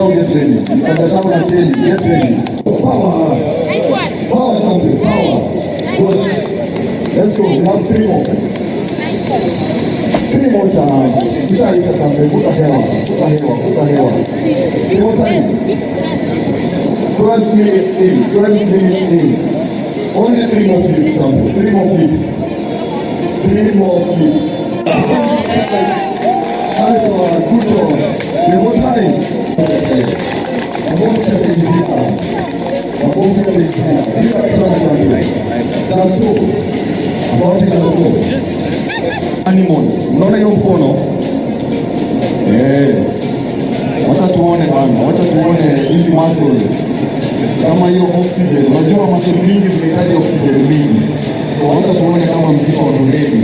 Get ready. Gachau and Antony, get ready. Power. Nice one. Power champion. Power. Good. Let's go. We have 3 more. Nice one. 3 more time. Kisha champion. Put a hewa. 3 more time. 12 minutes in. 12 minutes in. Only 3 more flips, champion. 3 more flips. 3 more flips. Nice one. Good job. 3 more time. Unaona hiyo mkono? Wacha tuone bana, wacha tuone hizi muscle kama hiyo oxygen. Unajua muscle mingi zinahitaji oxygen mingi. So wacha tuone kama mzito wa ready.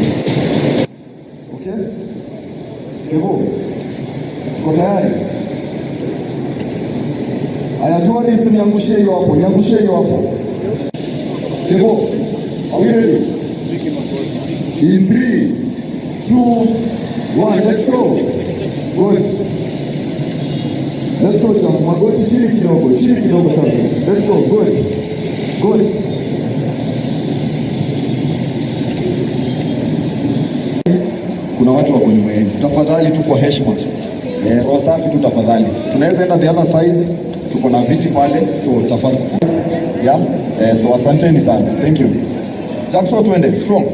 Okay? Kevo. Uko tayari? Aya, tourist niangushie hiyo hapo, niangushie hiyo hapo. Kevo, are we ready? In 3, 2, 1, let's go. Good. Let's go, champ. Magoti chini kidogo champ. Let's go, good. Good. Kuna watu wako nyuma yetu. Tafadhali tu kwa heshima. Roho safi tu tafadhali. Tunaweza enda the other side. Tuko na viti pale, so tafadhali. Yeah. So asanteni sana. Thank you. Jackson twende strong.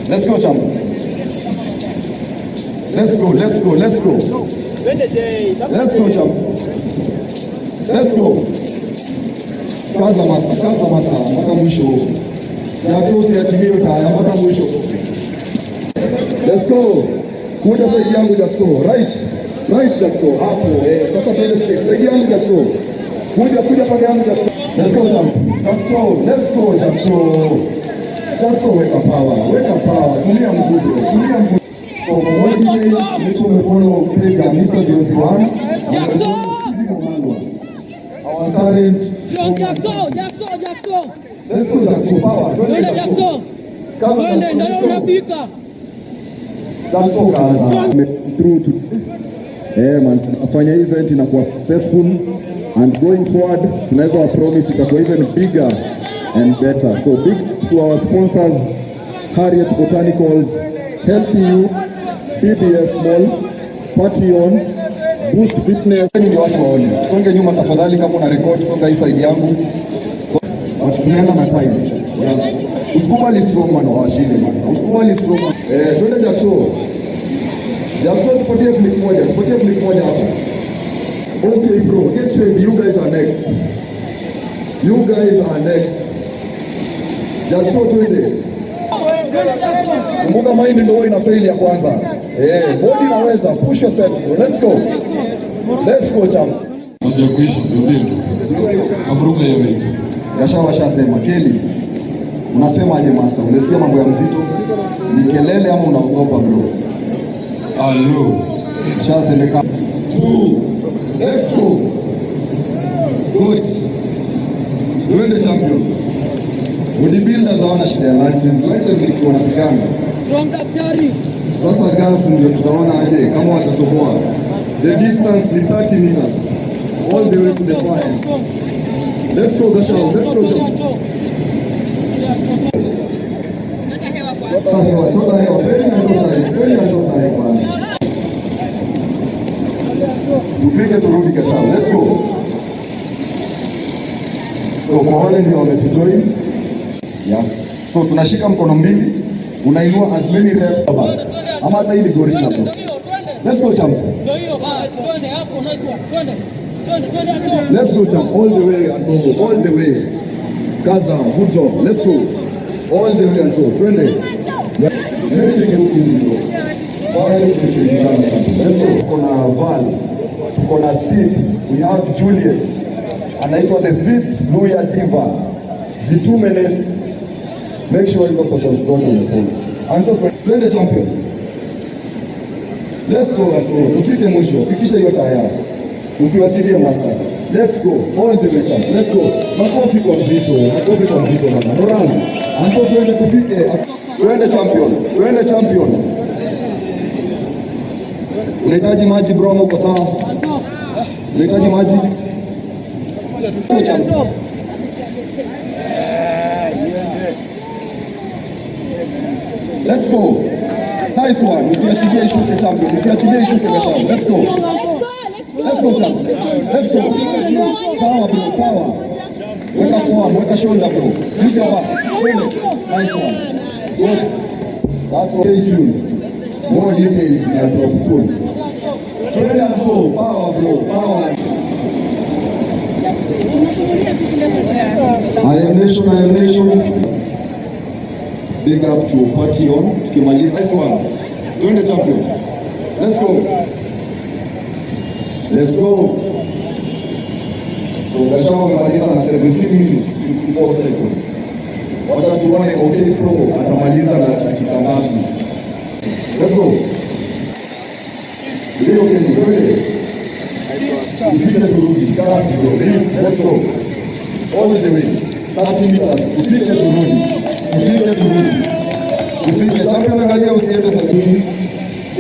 Let's go champ. Let's go. Let's go champ. Let's go. Kaza master mpaka mwisho. Jackson siachilie taya mpaka mwisho. Let's go. Kuja zaidi yangu Jackson, right Jackson. Hapo sasa twende stage. Zaidi yangu Jackson. Kuja pale yangu Jackson. Let's go champ. Jackson weka power. Tumia mguu. So for more details, make sure you follow page Mr. 001. Jackson. Our current. Jackson. Let's go Jackson. Power. Twende Jackson. Twende ndio unafika. Jackson kaza. Through to afanya event inakuwa successful and going forward tunaweza promise itakuwa even bigger and better. So big to our sponsors, Harriet Botanicals, Healthy Youth, PBS Mall, Party On, Boost Fitness. Ndio watu waone. Songe nyuma tafadhali, kama una record songa hii side yangu. So watu tunaenda na time. Usikubali strong man wa shile master. Usikubali strong. Twende Jackson. Jackson tupatie flick moja hapa. Okay bro, get ready. You guys are next. Jackson twende. Kumbuka Mahindu ndio ina fail ya kwanza. Body inaweza. Push yourself. Let's go champ. Mwanzo kuishi ndio. Vurugu hiyo mechi. Gachau washasema Kelly. Unasemaje master? Umesikia mambo ya mzito? Ni kelele ama unaogopa bro? Hello. Shasemeka. 2. Let's go. Good. Twende champion. Bodybuilders hawana shida ya lunches. Lunches ni kwa napigana. Strong daktari. Sasa gas ndio tutaona aje kama watatoboa. The distance ni 30 meters. All the way to the fire. Let's go Gachau. Let's go champion. Chota hewa. Peni andosa hewa. Tupige turudi Gachau. Let's go. So kwa wale ndio wametujoin. Yeah. So tunashika mkono mbili. Unainua as many reps ama hata hii gorilla hapo. Let's go champ. Let's go champ. All the way and go. All the way. Kaza, good job. Let's go. All the way and go. Twende. Let's go. Tuko na Val. Tuko na Sid. We have Juliet. Anaitwa the fifth Luya Diva. G2 Make sure you go social score on the phone. Antony, play the champion. Let's go Antony. Tufike mwisho. Fikisha hiyo tayari. Usiwachilie master. Let's go. All the way champ. Let's go. Makofi kwa mzito. Mama. Moral. Antony twende tufike. Twende champion. Unahitaji maji bro, uko sawa? Unahitaji maji? Let's go. Nice one. Usiachilie ishuke champion. Usiachilie ishuke Gachau. Let's go. Let's go champion. Let's go. Power bro, power. Weka form, weka shoulder bro. Use your back. Nice one. Good. That's okay too. More details in your drop soon. Trade and soul. Power bro, power. I am nation. Big up to party on. Tukimaliza this one. Join the champion. Let's go. Let's go. So Gachau amemaliza na 17 minutes 54 seconds. Wacha tuone OK Pro atamaliza na dakika ngapi. Let's go. Leo Kenya, twende. Tupige turudi. Kasi bro. Let's go. All the way. 30 meters. Tupige turudi. Tupige champion, angalia usiende sakini.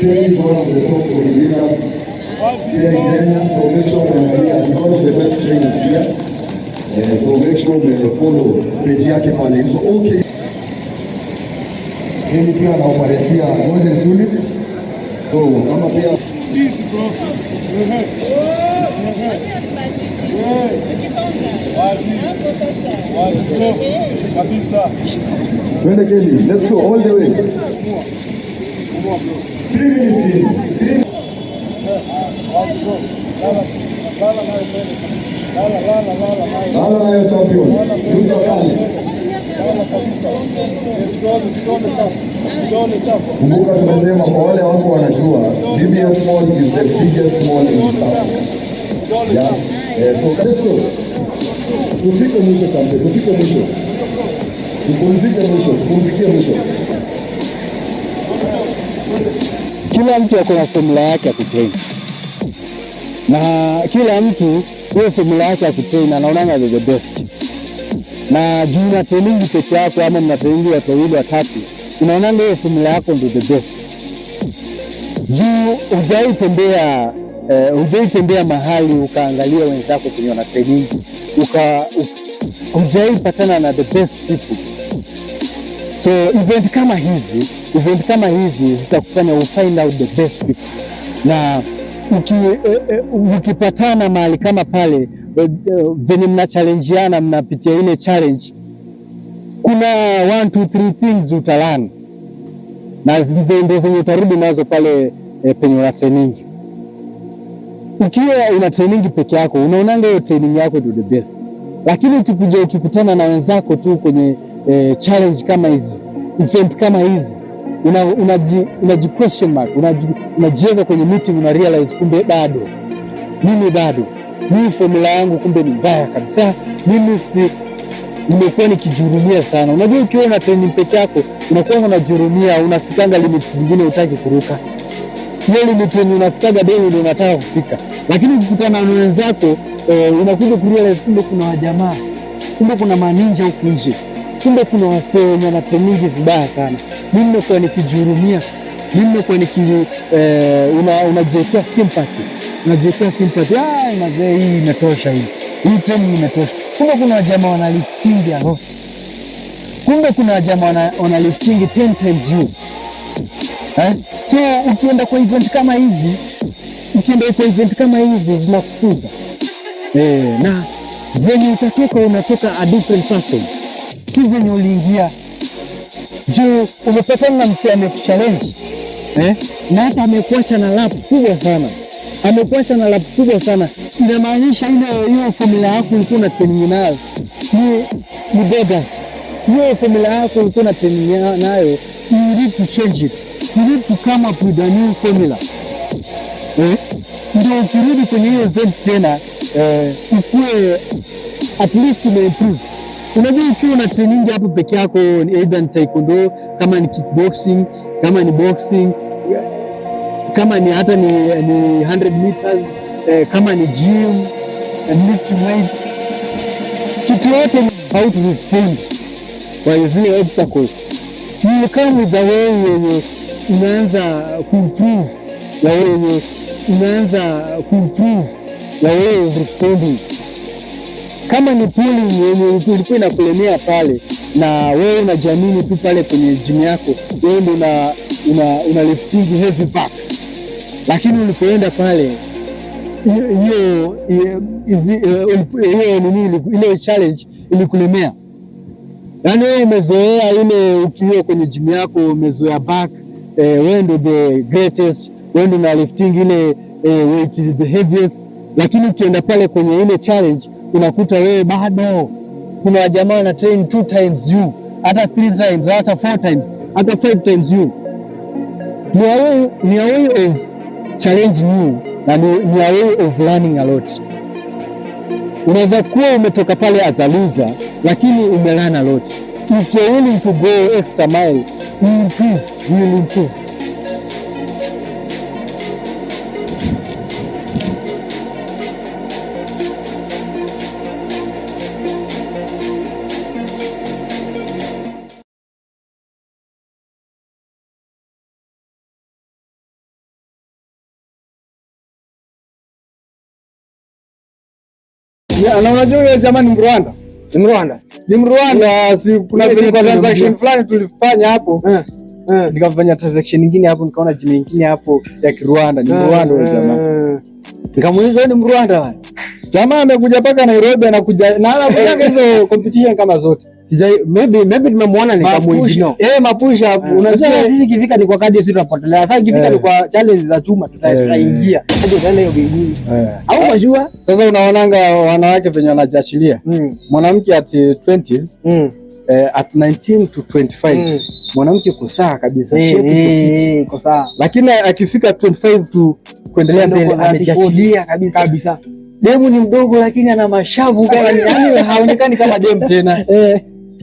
Kenya is one of the top leaders here in Kenya, so make sure unaangalia, he's one of the best trainers here. So make sure follow page yake pale. So okay. Kenya pia anaoperatia golden tulip. So kama pia twende Kelly, let's go all the way. 3 minutes in. Lala nayo champion. Use your hands. Kumbuka tumesema kwa wale wako wanajua BBS mall is the biggest mall in East Africa. Yeah. So let's go. Tupike mwisho champion. Tupike mwisho. Tupumzike mwisho. Kila mtu ako na formula yake ya kutrain, na kila mtu hiyo formula yake ya kutrain anaonanga the best. Na juu na training peke yako ama mna training watu wawili watatu, unaonanga hiyo formula yako ndio the best. Juu hujaitembea mahali ukaangalia wenzako kwenye wana training, hujaipatana na the best people. So event kama hizi zitakufanya find out the best people. Na ukipatana mahali kama pale venye mna challengeana, mnapitia ile challenge, kuna 1 2 3 things utalani na ndio zenye utarudi nazo pale penye una training. Ukiwa una training peke yako unaonanga hiyo training yako ndio the best, lakini ukikutana na wenzako tu kwenye challenge kama hizi, event kama hizi, unaji question mark, unajiweka kwenye meeting, una realize kumbe mimi formula yangu kumbe ni mbaya kabisa, nimekuwa nikijihurumia sana. Unajua ukiwa na training peke yako unakuwa unajihurumia, unafikanga limit zingine hutaki kuruka. Hiyo limit yenye unafikanga daily ndio unataka kufika, lakini ukikutana na wenzako unakuja kurealize kumbe kuna wajamaa, kumbe kuna maninja huku nje, kumbe kuna wasee wenye na training vibaya sana. Mimi nimekuwa nikijihurumia, unajiwekea sympathy. Mazee hii imetosha, hii training imetosha. Kumbe kuna wajamaa wanalifting a lot. Kumbe kuna wajamaa wanalifting 10 times you. So ukienda kwa event kama hizi zinakufunza. Na venye unatoka a different person. Si venye uliingia. Juu umepatana na mtu amekuchallenge. Na hata amekuacha na lap kubwa sana. Inamaanisha hiyo formula yako ulikuwa na training nayo ni bogus. Hiyo formula yako ulikuwa na training nayo, you need to change it. You need to come up with a new formula. Ndio ukirudi kwenye hiyo event tena ukue at least umeimprove. Unajua ukiwa na training hapo peke yako, either ni taekwondo, kama ni kickboxing, kama ni boxing, kama ni hata ni 100 meters, kama ni gym and lift weight, kitu yote how to respond kwa zile obstacles. You come with the way yenye unaanza kuimprove, ya wewe responding. Kama ni pulling yenye ilikuwa inakulemea pale na wewe unajiamini tu pale kwenye gym yako, wewe ndio una lifting heavy back, lakini ulipoenda pale hiyo ile challenge ilikulemea. Yaani wewe umezoea ile ukiwa kwenye gym yako umezoea back, wewe ndio the greatest, wewe ndio una lifting ile weight the heaviest, lakini ukienda pale kwenye ile challenge unakuta wewe bado kuna jamaa na train 2 times you, hata 3 times, hata 4 times, hata 5 times you. Ni a way of challenging you na ni a way of learning a lot. Unaweza kuwa umetoka pale as a loser, lakini umelearn a lot. If you're willing to go extra mile, you will improve. Na unajua yule jamaa ni Mrwanda. Ni Mrwanda, si kuna transaction fulani tulifanya hapo. Nikafanya transaction nyingine hapo, nikaona jina nyingine hapo ya Kirwanda, ni Mrwanda yule jamaa. Nikamuuliza ni Mrwanda wapi? Jamaa amekuja paka Nairobi, anakuja na anafanya hizo competition kama zote. Maybe tumemwona nikamuingia. Mapush hapo. Unajua sisi kifika ni kwa kadi sisi tunapotelea. Sasa kifika ni kwa challenge za chuma tutaingia. Hadi tena hiyo bidii. Au unajua? Sasa unaonanga wanawake venye wanajashilia. Mwanamke at 20s, at 19 to 25. Mwanamke kusaa kabisa, shape iko sawa. Lakini akifika 25 to kuendelea mbele amejashilia kabisa. Demu ni mdogo lakini ana mashavu kama yani haonekani kama demu tena.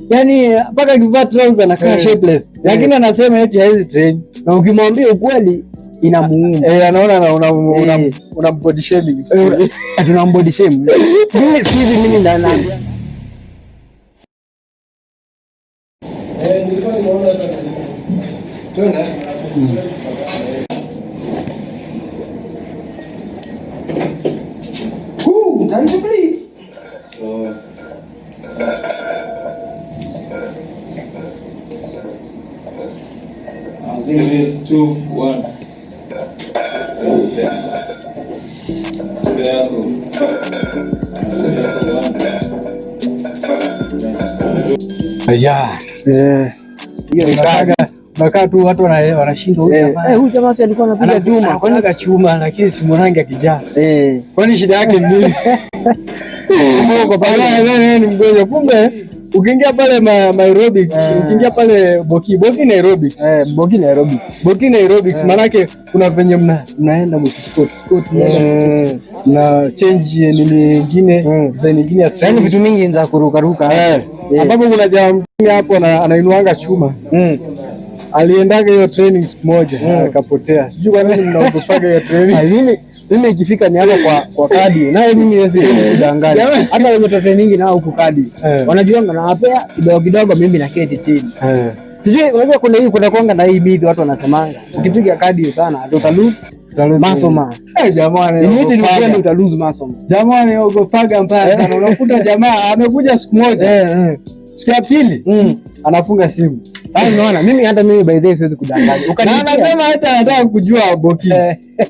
Yani mpaka akivaa trouser anakaa shapeless. Lakini anasema eti haizi train. Na ukimwambia ukweli inamuuma. Anaona una body shaming. Tuna body shaming. Mimi naambia. Nilikuwa nimeona tena. Time to play. So 3, 2, 1. Hiyo nakaa tu watu wanashinda huyu jamaa si alikuwa anapiga chuma. Kwani chuma lakini si mwanangi akijaa. Kwani shida yake ni nini? Mungu pale ni mgonjwa. Kumbe ukiingia pale Nairobi, ukiingia pale Boki Nairobi. Boki Nairobi maana yake kuna venye mnaenda mkisport na change ni nyingine, design nyingine ya train, vitu mingi za kuruka. Ambapo kuna jamaa hapo anainuanga chuma. Aliendaga hiyo training siku moja akapotea. Sijui kwa nini mnaogopaga hiyo training. Mimi ikifika ni hapa kwa kadi. Naye mimi siwezi kudanganya. Hata wenye training nao huko kadi. Wanajiona na wapea kidogo mimi na keti chini. Sijui unajua kuna kuanga na hii myth watu wanasemanga. Ukipiga kadi sana utalose muscle. Jamani, ni utalose muscle. Jamani, ogopaga mbaya sana. Unakuta jamaa amekuja siku moja. Siku ya pili anafunga simu. Unaona mimi by the way siwezi kudanganya. Anasema hata anataka kujua Boki.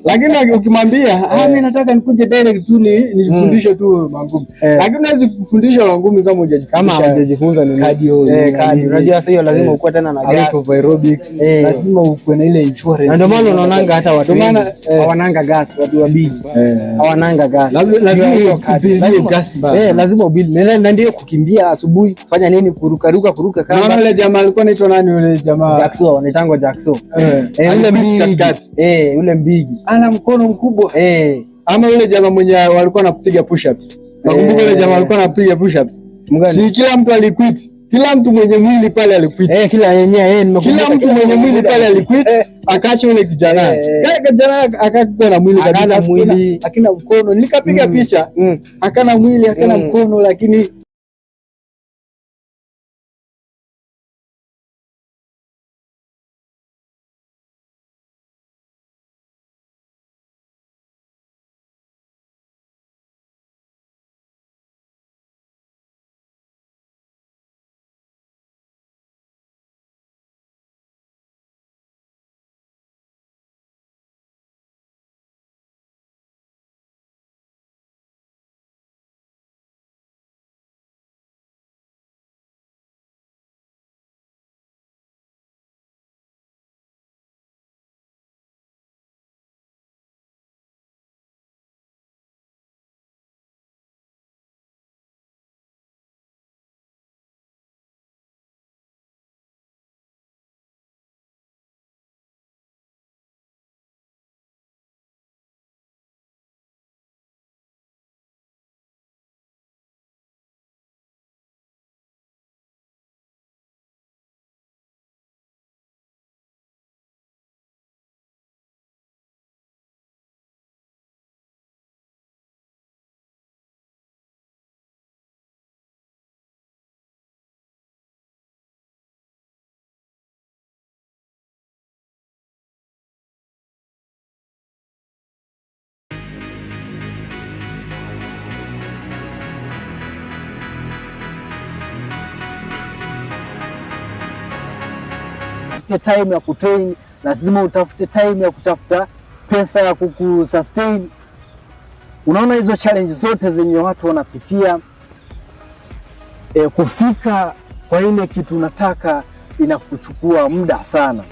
Lakini ukimwambia mimi nataka nikuje direct tu nifundishe tu mangumi. Lakini unaweza kufundisha mangumi kama hujajifunza nini. Kadi. Unajua sasa hiyo lazima ukue tena na gas of aerobics. Lazima ukue na ile insurance. Ndio maana unaonanga hata watu hawananga gas, watu wabili. Hawananga gas. Lazima gas. Lazima ubili. Na ndio kukimbia asubuhi, kufanya nini, kuruka kama. Unaona yule jamaa alikuwa anaitwa nani yule jamaa? Jackson, anaitwa Jackson. Yule mbigi. Yule mbigi. Ana mkono mkubwa. Ama yule jamaa mwenye walikuwa wanapiga push-ups. Nakumbuka yule jamaa alikuwa anapiga push-ups. Si kila mtu aliquit. Kila mtu mwenye mwili pale aliquit. Kila mtu mwenye mwili pale aliquit, akaacha yule kijana. Kijana akakuwa na mwili kabisa. Akina mkono. Nikapiga picha. Akana mwili, akana mkono lakini utafute time ya kutrain, lazima utafute time ya kutafuta pesa ya kukusustain. Unaona hizo challenge zote zenye watu wanapitia, kufika kwa ile kitu unataka inakuchukua muda sana,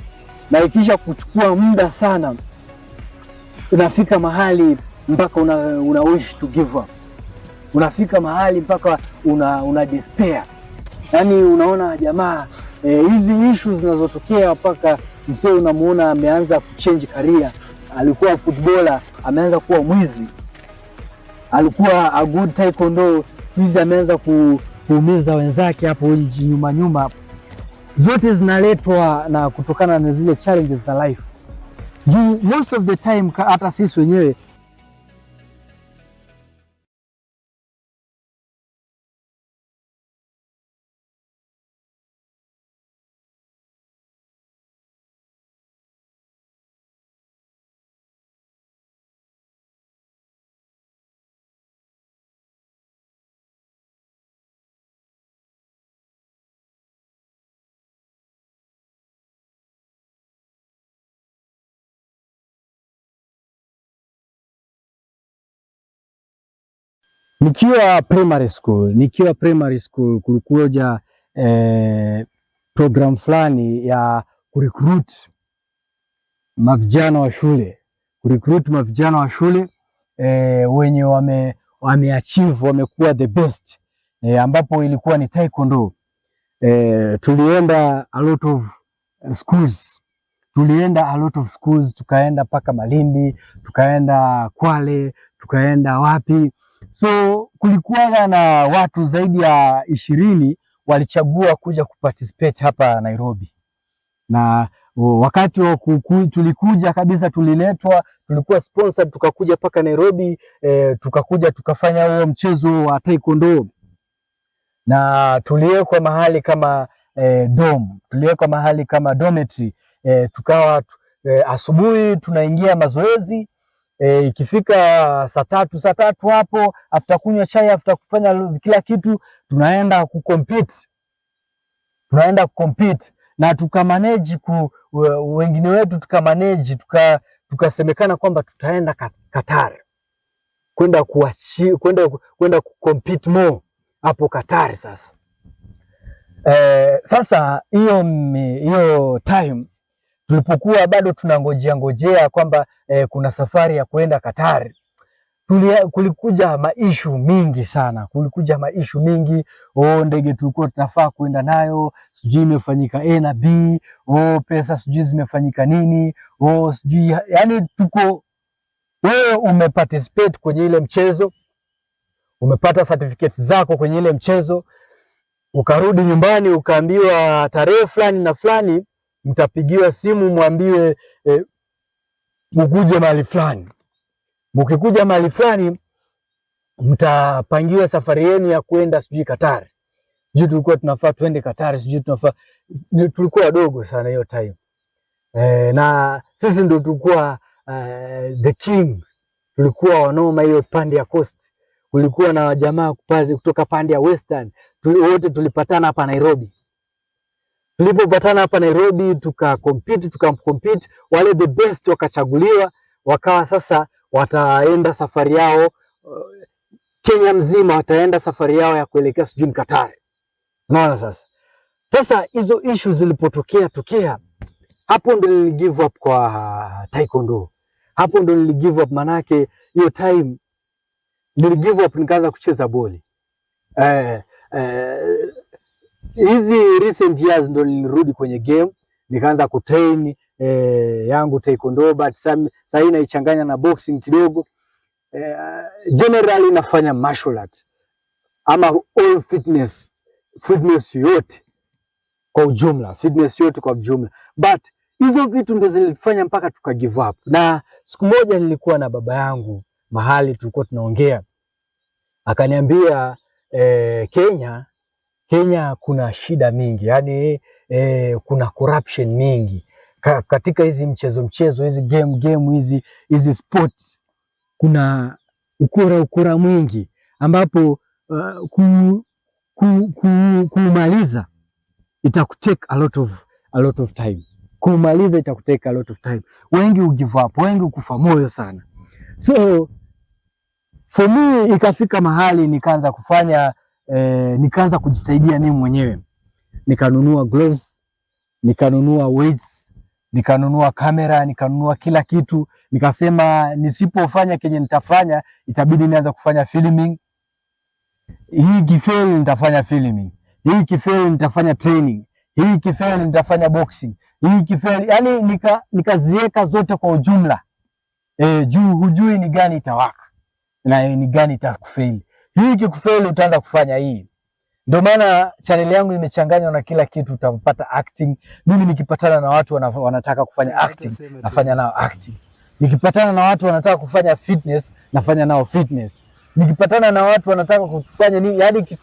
na ikisha kuchukua muda sana unafika mahali mpaka una wish to give up. Unafika mahali mpaka una despair. Yani unaona jamaa hizi issues zinazotokea mpaka msee unamuona ameanza kuchange career. Alikuwa footballer, ameanza kuwa mwizi. Alikuwa a good taekwondo, siku hizi ameanza kuumiza wenzake hapo nyuma. Zote zinaletwa na kutokana na zile challenges za life. Juu most of the time hata sisi wenyewe nikiwa primary school kulikuja program fulani ya kurecruit mavijana wa shule, wenye wameachieve, wamekuwa the best, ambapo ilikuwa ni taekwondo. Tulienda a lot of schools, tukaenda paka Malindi, tukaenda Kwale, tukaenda wapi. So kulikuwa na watu zaidi ya 20 walichagua kuja kuparticipate hapa Nairobi. Na wakati tulikuja kabisa, tulikuwa sponsored, tukakuja paka Nairobi, tukakuja tukafanya huo mchezo wa taekwondo. Na tuliwekwa mahali kama dormitory, tukawa asubuhi tunaingia mazoezi. Ikifika saa tatu hapo, after kunywa chai, after kufanya kila kitu, tunaenda kucompete na tukamanage wengine wetu tukasemekana kwamba tutaenda Qatar kwenda kucompete more hapo Qatar. Sasa hiyo time tulipokuwa bado tunangojea kwamba kuna safari ya kuenda Qatar, kulikuja maishu mingi sana. Ndege tulikuwa tunafaa kuenda nayo sijui imefanyika A na B, pesa sijui zimefanyika nini, sijui, yani wewe umeparticipate kwenye ile mchezo, umepata certificates zako kwenye ile mchezo, ukarudi nyumbani ukaambiwa tarehe fulani na fulani mtapigiwa simu muambiwe mkuje mahali fulani. Mkikuja mahali fulani mtapangiwa safari yenu ya kwenda sijui Qatar. Sijui tulikuwa tunafaa tuende Qatar, tulikuwa wadogo sana hiyo time. Na sisi ndio tulikuwa the kings. Tulikuwa wanoma hiyo pande ya coast. Kulikuwa na jamaa kutoka pande ya western. Wote tulipatana hapa Nairobi. Tulipopatana hapa Nairobi tukacompete, wale the best wakachaguliwa, wakawa sasa wataenda safari yao Kenya mzima, wataenda safari yao ya kuelekea sijui Qatar. Unaona sasa hizo issues zilipotokea, hapo ndo niligive up kwa taekwondo. Hapo ndo niligive up, manake hiyo time niligive up, nikaanza kucheza boli. Hizi recent years ndo nilirudi kwenye game, nikaanza kutrain yangu taekwondo, but sasa inaichanganya na boxing kidogo. Generally nafanya martial art ama all fitness yote kwa ujumla, but hizo vitu ndo zilifanya mpaka tuka give up. Na siku moja nilikuwa na baba yangu mahali tulikuwa tunaongea, akaniambia Kenya kuna shida mingi, yani kuna corruption mingi katika hizi mchezo hizi game hizi sports. Kuna ukora mwingi ambapo kumaliza itakutake a lot of time. kumaliza itakuteka a lot of time. Wengi ugive up, wengi kufa moyo sana. So for me ikafika mahali nikaanza kufanya nikaanza kujisaidia mimi mwenyewe. Nikanunua gloves, nikanunua weights, nikanunua kamera, nikanunua kila kitu. Nikasema nisipofanya kenye nitafanya itabidi nianze kufanya filming. Hii kifail nitafanya filming. Hii kifail nitafanya training. Hii kifail nitafanya boxing. Hii kifail, yani nikaziweka zote kwa ujumla. Juu hujui ni gani itawaka na ni gani itakufail. Hii kikufail utaanza kufanya hii. Ndio maana channel yangu imechanganywa na kila kitu. Utapata acting. Mimi nikipatana na watu wanataka kufanya acting, nafanya nao acting. Nikipatana na watu wanataka kufanya fitness, nafanya nao fitness. Nikipatana na watu wanataka kufanya nini, yani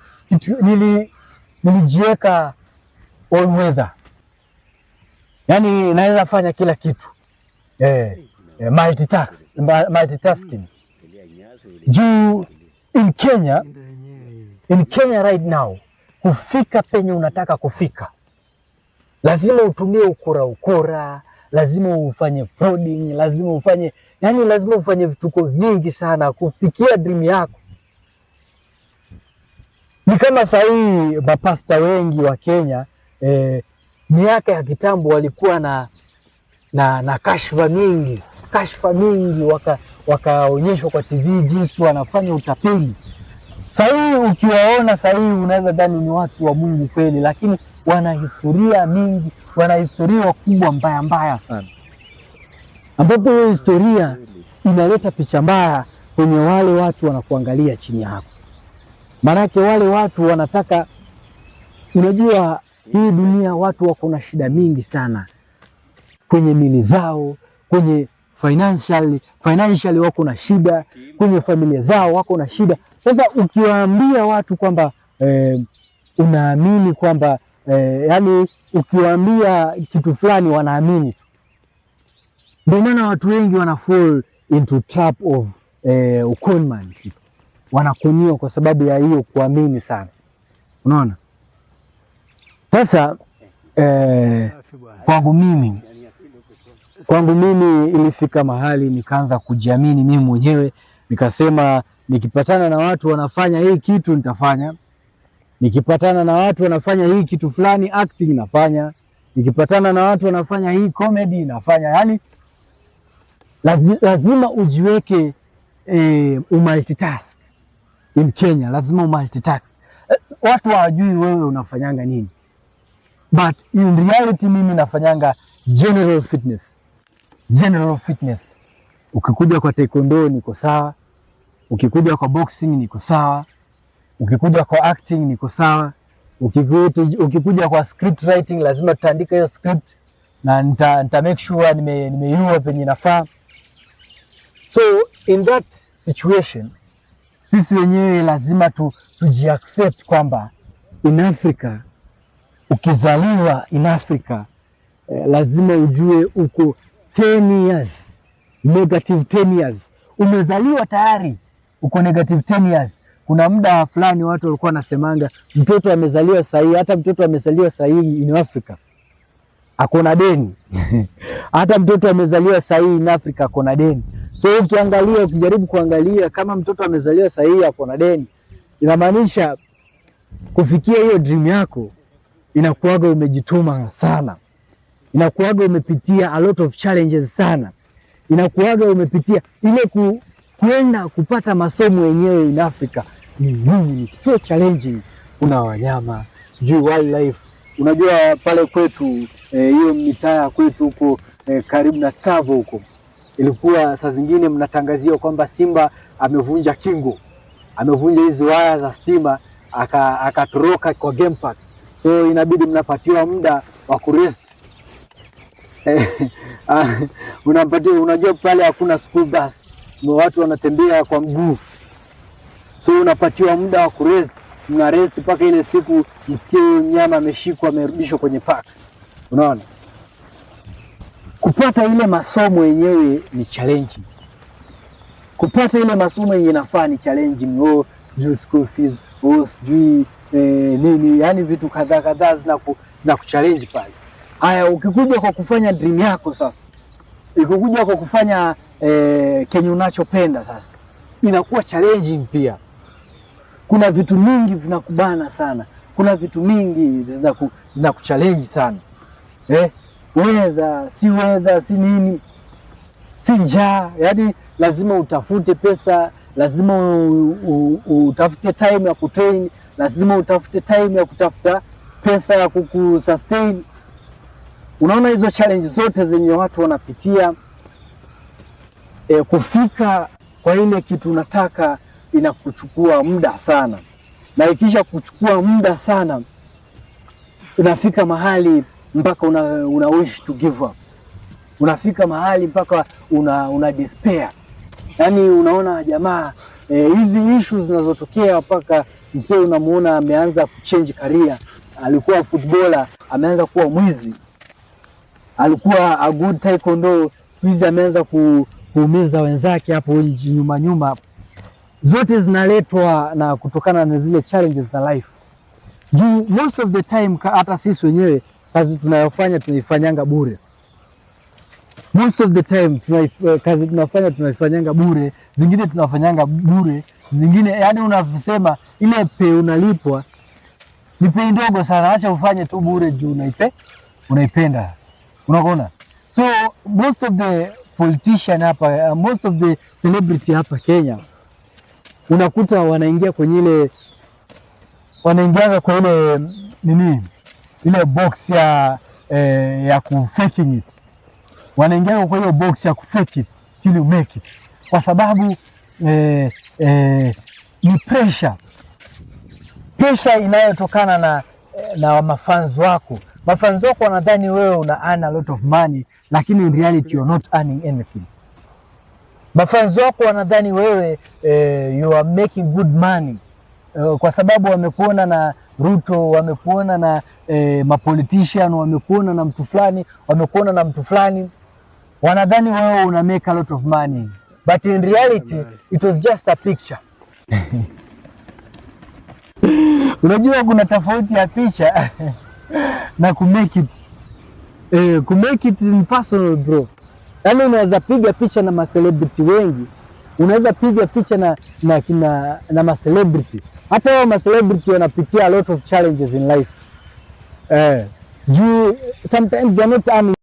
nilijiweka all weather. Yani naweza fanya kila kitu. Multitasking. Juu in Kenya right now, kufika penye unataka kufika, lazima utumie ukora, lazima ufanye frauding, lazima ufanye vituko vingi sana kufikia dream yako. Ni kama sahii mapasta wengi wa Kenya miaka ya kitambo walikuwa na kashfa mingi wakaonyeshwa kwa TV jinsi wanafanya utapeli. Sahii ukiwaona unaweza dhani ni watu wa Mungu kweli, lakini wana historia mingi, wana historia kubwa mbaya sana, ambapo hiyo historia inaleta picha mbaya kwenye wale watu wanakuangalia chini yako. Maanake wale watu wanataka, unajua hii dunia watu wako na shida mingi sana kwenye mili zao, kwenye financially wako na shida, kwenye familia zao wako na shida. Sasa ukiwaambia watu kwamba unaamini kwamba yani ukiwaambia kitu fulani wanaamini tu. Ndio maana watu wengi wana fall into trap of conmanship. Wanakuniwa kwa sababu ya hiyo kuamini sana. Unaona? Sasa kwangu mimi ilifika mahali nikaanza kujiamini mimi mwenyewe. Nikasema nikipatana na watu wanafanya hii kitu nitafanya. Nikipatana na watu wanafanya hii kitu fulani acting nafanya. Nikipatana na watu wanafanya hii comedy nafanya. Yani lazima ujiweke multitask. In Kenya lazima multitask. Watu hawajui wewe unafanyanga nini. But in reality mimi nafanyanga general fitness. Ukikuja kwa taekwondo niko sawa. Ukikuja kwa boxing niko sawa. Ukikuja kwa acting niko sawa. Ukikuja kwa script writing lazima tutaandika hiyo script na nita make sure nimeiua venye nafaa. So in that situation sisi wenyewe lazima tujiaccept kwamba in Africa, ukizaliwa in Africa lazima ujue uko 10 years, negative 10 years. Umezaliwa tayari uko negative 10 years. Kuna muda fulani watu walikuwa wanasemanga mtoto amezaliwa sahihi, hata mtoto amezaliwa sahihi in Africa akona deni. Hata mtoto amezaliwa sahihi in Africa akona deni. So ukijaribu kuangalia kama mtoto amezaliwa sahihi akona deni, inamaanisha kufikia hiyo dream yako inakuaga umejituma sana. Inakuaga umepitia a lot of challenges sana. Inakuaga umepitia ile kwenda kupata masomo yenyewe in Africa ni so challenging. Kuna wanyama, sijui wildlife. Unajua pale kwetu hiyo mitaa kwetu huko karibu na Savo huko, ilikuwa saa zingine mnatangaziwa kwamba simba amevunja kingo, amevunja hizo waya za stima, akatoroka kwa game park. So inabidi mnapatiwa muda wa kurest. Unajua pale hakuna school bus, watu wanatembea kwa mguu. So unapatiwa muda wa kurest, mna rest mpaka ile siku msikie mnyama ameshikwa amerudishwa kwenye park. Unaona? Kupata ile masomo yenyewe ni challenging. Kupata ile masomo yenyewe inafaa ni challenging. Juu school fees, sijui nini, yani vitu kadhaa zina kuchallenge pale. Haya, ukikuja kwa kufanya dream yako sasa, ukikuja kwa kufanya kenye unachopenda sasa, inakuwa challenging pia. Kuna vitu mingi vinakubana sana, kuna vitu mingi zinakuchallenge sana weather si nini, si njaa, yani lazima utafute pesa, lazima utafute time ya kutrain, lazima utafute time ya kutafuta pesa ya kukusustain. Unaona hizo challenge zote zenye watu wanapitia, kufika kwa ile kitu unataka inakuchukua muda sana, na ikisha kuchukua muda sana unafika mahali mpaka una wish to give up. Unafika mahali mpaka una despair. Yani unaona jamaa hizi issues zinazotokea mpaka msee unamuona ameanza kuchange career. Alikuwa footballer, ameanza kuwa mwizi. Alikuwa a good taekwondo, siku hizi ameanza kuumiza wenzake hapo nyuma. Zote zinaletwa na kutokana na zile challenges za life. Juu most of the time hata sisi wenyewe kazi tunayofanya tunaifanyanga bure. Most of the time kazi tunafanya tunaifanyanga bure, zingine tunafanyanga bure, zingine yani unasema ile pay unalipwa ni pay ndogo sana, acha ufanye tu bure juu unaipenda. Unaona? So most of the politician hapa, most of the celebrity hapa Kenya unakuta wanaingia kwa ile nini, ile box ya kufaking it. Wanaingia kwa hiyo box ya kufake it till you make it, kwa sababu ni pressure inayotokana na mafans wako. Mafans wako wanadhani wewe una earn a lot of money, lakini in reality you're not earning anything. Mafans wako wanadhani wewe you are making good money kwa sababu wamekuona na Ruto, wamekuona na mapolitician, wamekuona na mtu fulani, wanadhani wewe una make a lot of money, but in reality it was just a picture. Unajua kuna tofauti ya picha na kumake it. Kumake it in personal bro. Yaani unaweza piga picha na macelebrity wengi, unaweza piga picha na macelebrity. Hata hao macelebrity wanapitia a lot of challenges in life. Juu sometimes they're not earning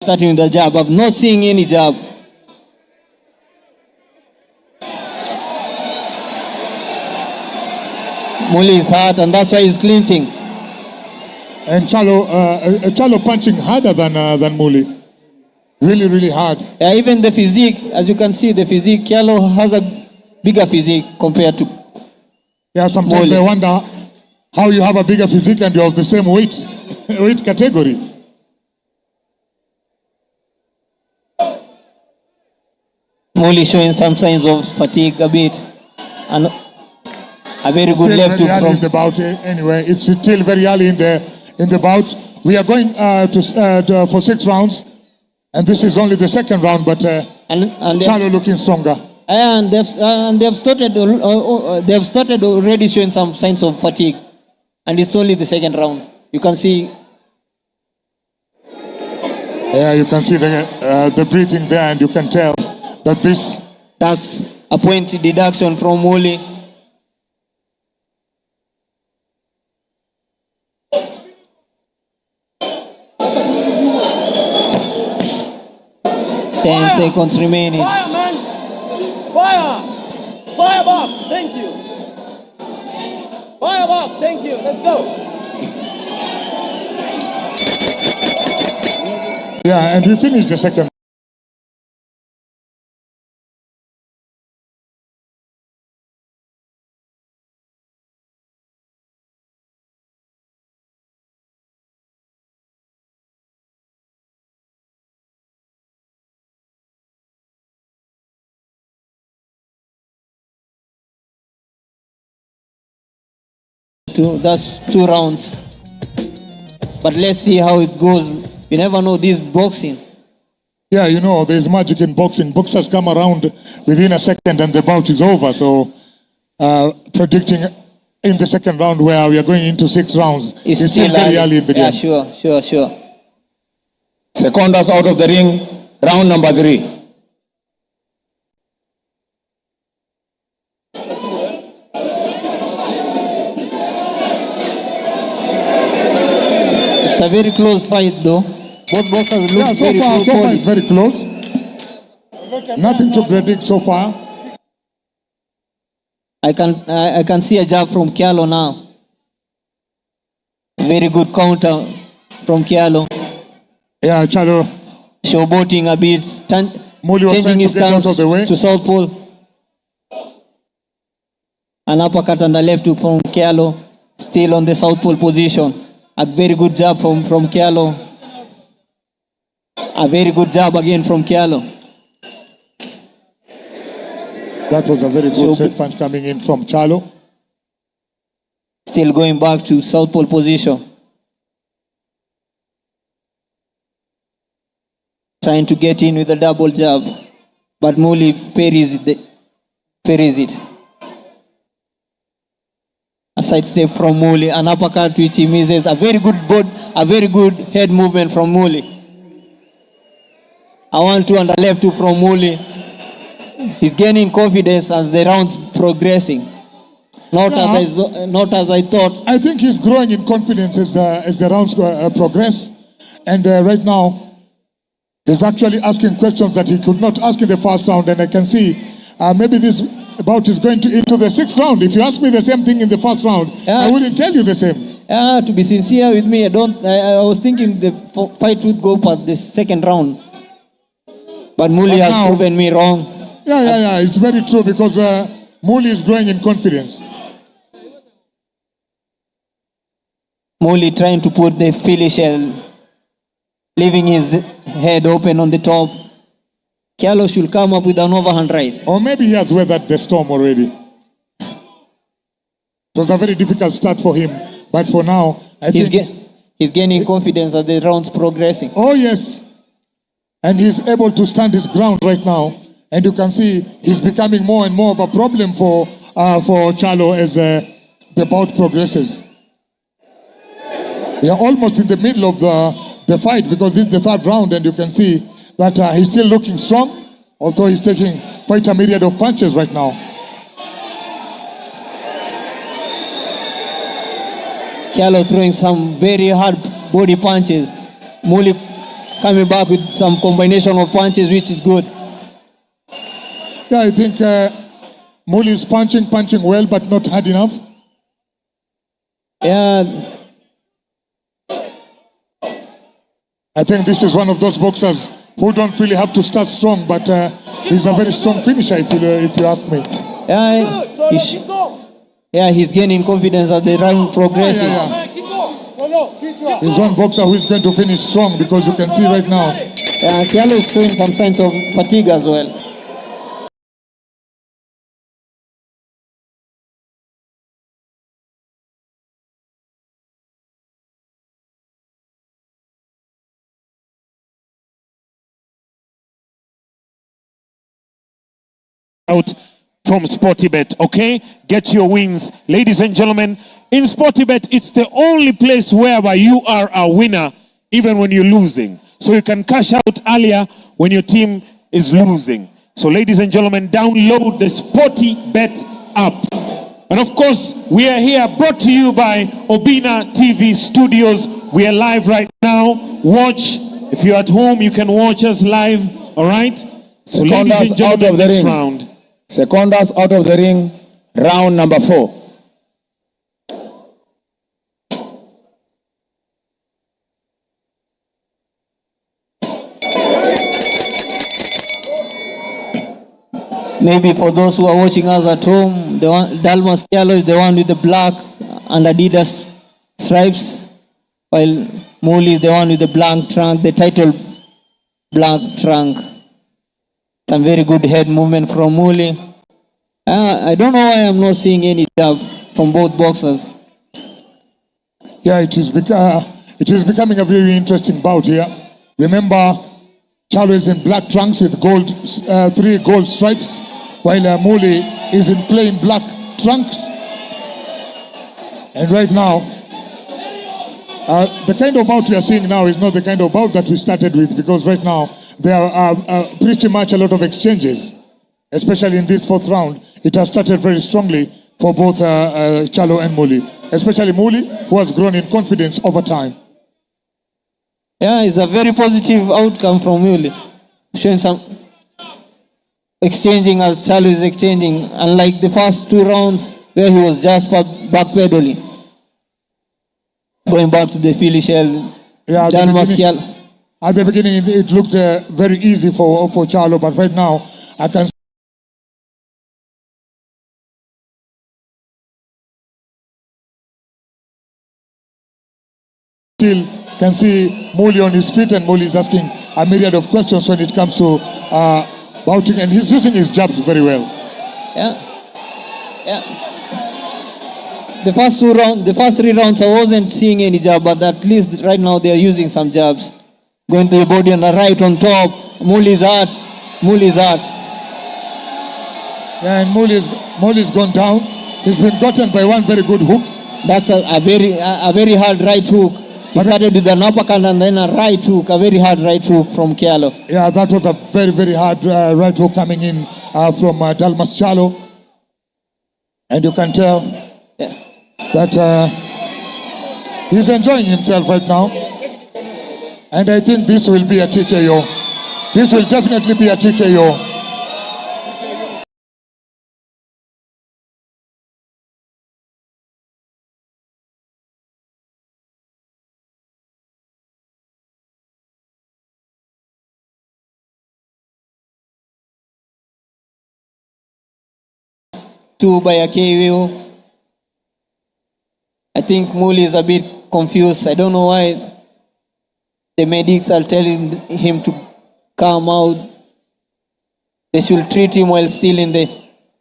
starting with the jab. I'm not seeing any jab. Mully is hurt, and that's why he's clinching. And Chalo punching harder than Mully. Really, really hard. Yeah, even the physique, as you can see, the physique, Chalo has a bigger physique compared to Yeah, sometimes Mully. I wonder how you have a bigger physique and you have the same weight category. Mully showing some signs of fatigue a bit, and a very good Still left very hook early in from. the bout. Anyway, it's still very early in the bout. We are going for 6 rounds, and this is only the second round. But And Chalo looking stronger. they've started already showing some signs of fatigue, and it's only the second round. You can see. Yeah, you can see the breathing there, and you can tell that this. That's a point deduction from Mully. Ten seconds remaining. Fire, man! Fire! Fire, Bob! Thank you! Fire, Bob! Thank you! Let's go! Yeah, and we finished the second. That's 2 rounds. But let's see how it goes. You never know this boxing. Yeah, you know, there's magic in boxing. Boxers come around within a second and the bout is over. So, predicting in the second round where we are going into 6 rounds, it's still very early in the Yeah, game. sure. Secondas out of the ring, round number 3. It's a very close fight though. Both boxers look Yeah, so very far close. it's very close. Nothing to predict so far. I can see a jab from Chalo now. Very good counter from Chalo. Yeah, Chalo. Showboating a bit, Mully was changing trying his to get out stance of the way. to southpaw. An uppercut on the left hook from Chalo, still on the southpaw position. A very good jab from Chalo. A very good jab again from Chalo. That was a very good set punch coming in from Chalo. Still going back to southpaw position. Trying to get in with a double jab. But Mully parries it. A side step from Mully, an uppercut which he misses. A very good head movement from Mully. A 1-2 on the left hook from Mully. He's gaining confidence as the rounds progressing. Not as I thought. I think he's growing in confidence as the rounds progress. And right now, he's actually asking questions that he could not ask in the first round. And I can see maybe this bout is going into the 6th round. If you ask me the same thing in the first round, I wouldn't tell you the same. To be sincere with me, I was thinking the fight would go past the 2nd round. But Mully has proven me wrong. Yeah. It's very true because Mully is growing in confidence. Mully trying to put the Philly shell, leaving his head open on the top. Chalo should come up with an overhand right. Or maybe he has weathered the storm already. It was a very difficult start for him. But for now, I think... He's gaining confidence as the rounds progressing. Oh, yes. And he's able to stand his ground right now. And you can see he's becoming more and more of a problem for Chalo as the bout progresses. We are almost in the middle of the fight because this is the 3rd round, and you can see that he's still looking strong, although he's taking quite a myriad of punches right now. Chalo throwing some very hard body punches. Mully coming back with some combination of punches, which is good. Yeah, I think Mully is punching well, but not hard enough. Yeah, I think this is one of those boxers who don't really have to start strong, but he's a very strong finisher, if you ask me. He's gaining confidence as the round progressing. He's one boxer who is going to finish strong, because you can see right now. Chalo is showing some signs of fatigue as well. Out from Sportybet, okay? Get your wins. Ladies and gentlemen, in Sportybet, it's the only place whereby you are a winner even when you're losing. So you can cash out earlier when your team is losing. So ladies and gentlemen, download the Sportybet app. And of course, we are here brought to you by Obina TV Studios. We are live right now. Watch. If you're at home, you can watch us live, all right? So ladies and gentlemen, next round. Secondas out of the ring, round number 4. Maybe for those who are watching us at home, Dalmas Chalo is the one with the black and Adidas stripes, while Mully is the one with the blank trunk, the title black trunk. Some very good head movement from Mully. I don't know why I'm not seeing any jab from both boxers. Yeah, it is becoming a very interesting bout here. Remember, Chalo is in black trunks with 3 gold stripes, while Mully is in plain black trunks. And right now, the kind of bout we are seeing now is not the kind of bout that we started with, because right now there are pretty much a lot of exchanges, especially in this 4th round. It has started very strongly for both Chalo and Mully, especially Mully, who has grown in confidence over time. Yeah, it's a very positive outcome from Mully, showing some exchanging as Chalo is exchanging, unlike the first 2 rounds where he was just backpedaling, going back to the Philly shell. Yeah, at the beginning, it looked very easy for Chalo, but right now I can still can see Mully on his feet, and Mully is asking a myriad of questions when it comes to bouting, and he's using his jabs very well. Yeah. The first 3 rounds, I wasn't seeing any jab, but at least right now they are using some jabs. Going to the body on the right on top. Mully's out. Yeah, and Mully's gone down. He's been gotten by one very good hook. That's a very hard right hook. He started with an uppercut and then a right hook, a very hard right hook from Chalo. Yeah, that was a very, very hard right hook coming in from Dalmas Chalo. And you can tell that he's enjoying himself right now. And I think this will be a TKO. This will definitely be a TKO. Two by a KO. I think Mully is a bit confused. I don't know why the medics are telling him to come out. They should treat him while still in the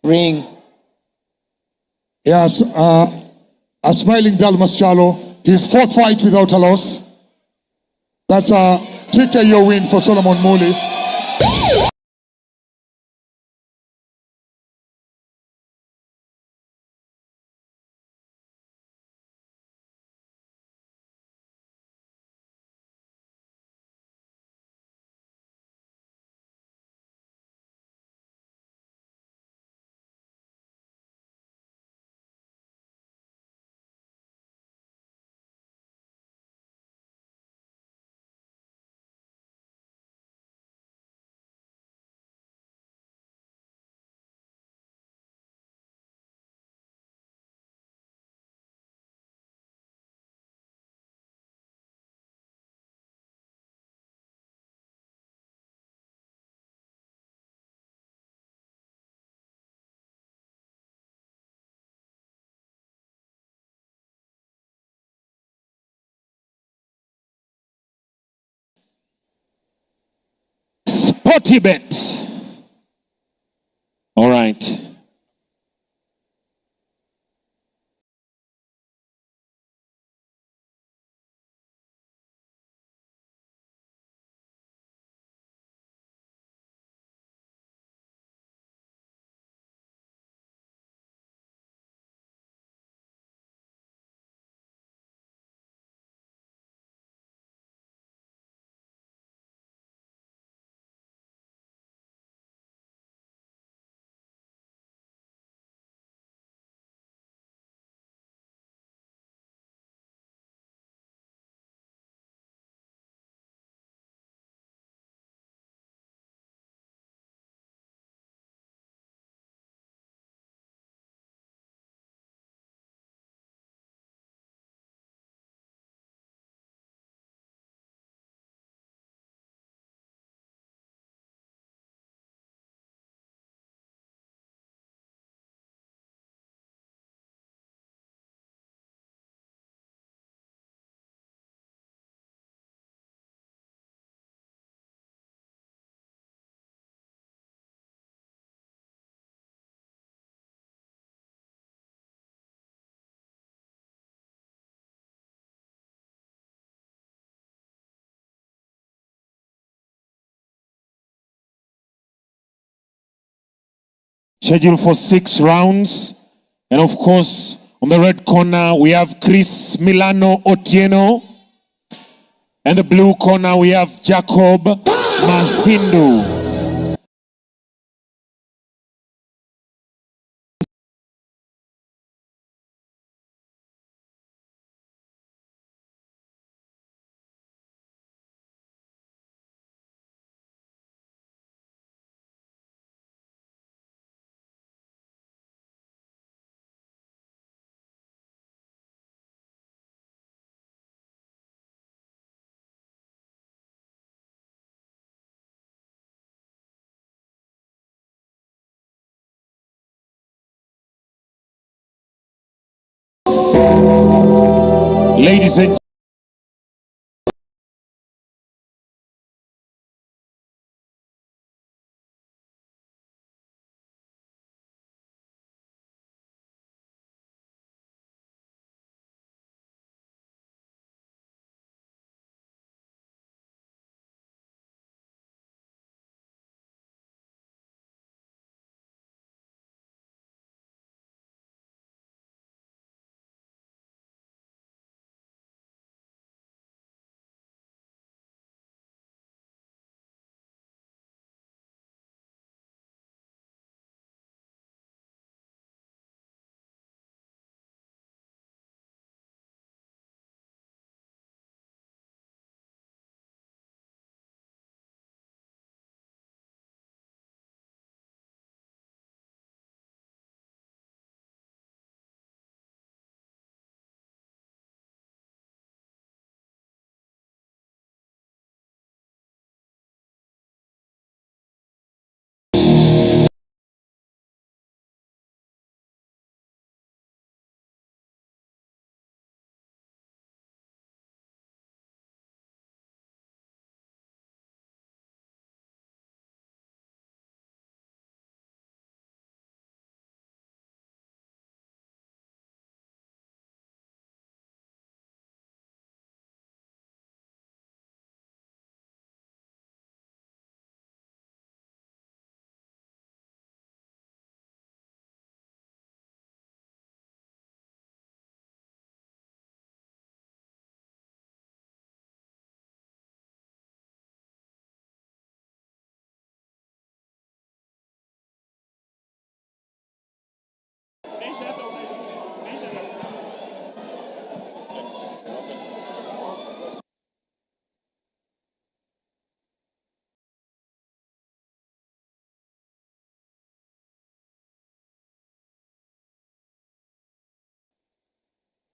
ring. Yes, a smiling Dalmas Chalo. His 4th fight without a loss. That's a TKO win for Solomon Mully. Sportybet. All right. Scheduled for 6 rounds. And of course, on the red corner, we have Chris Milano Otieno. And the blue corner, we have Jacob Mahindu. Ladies and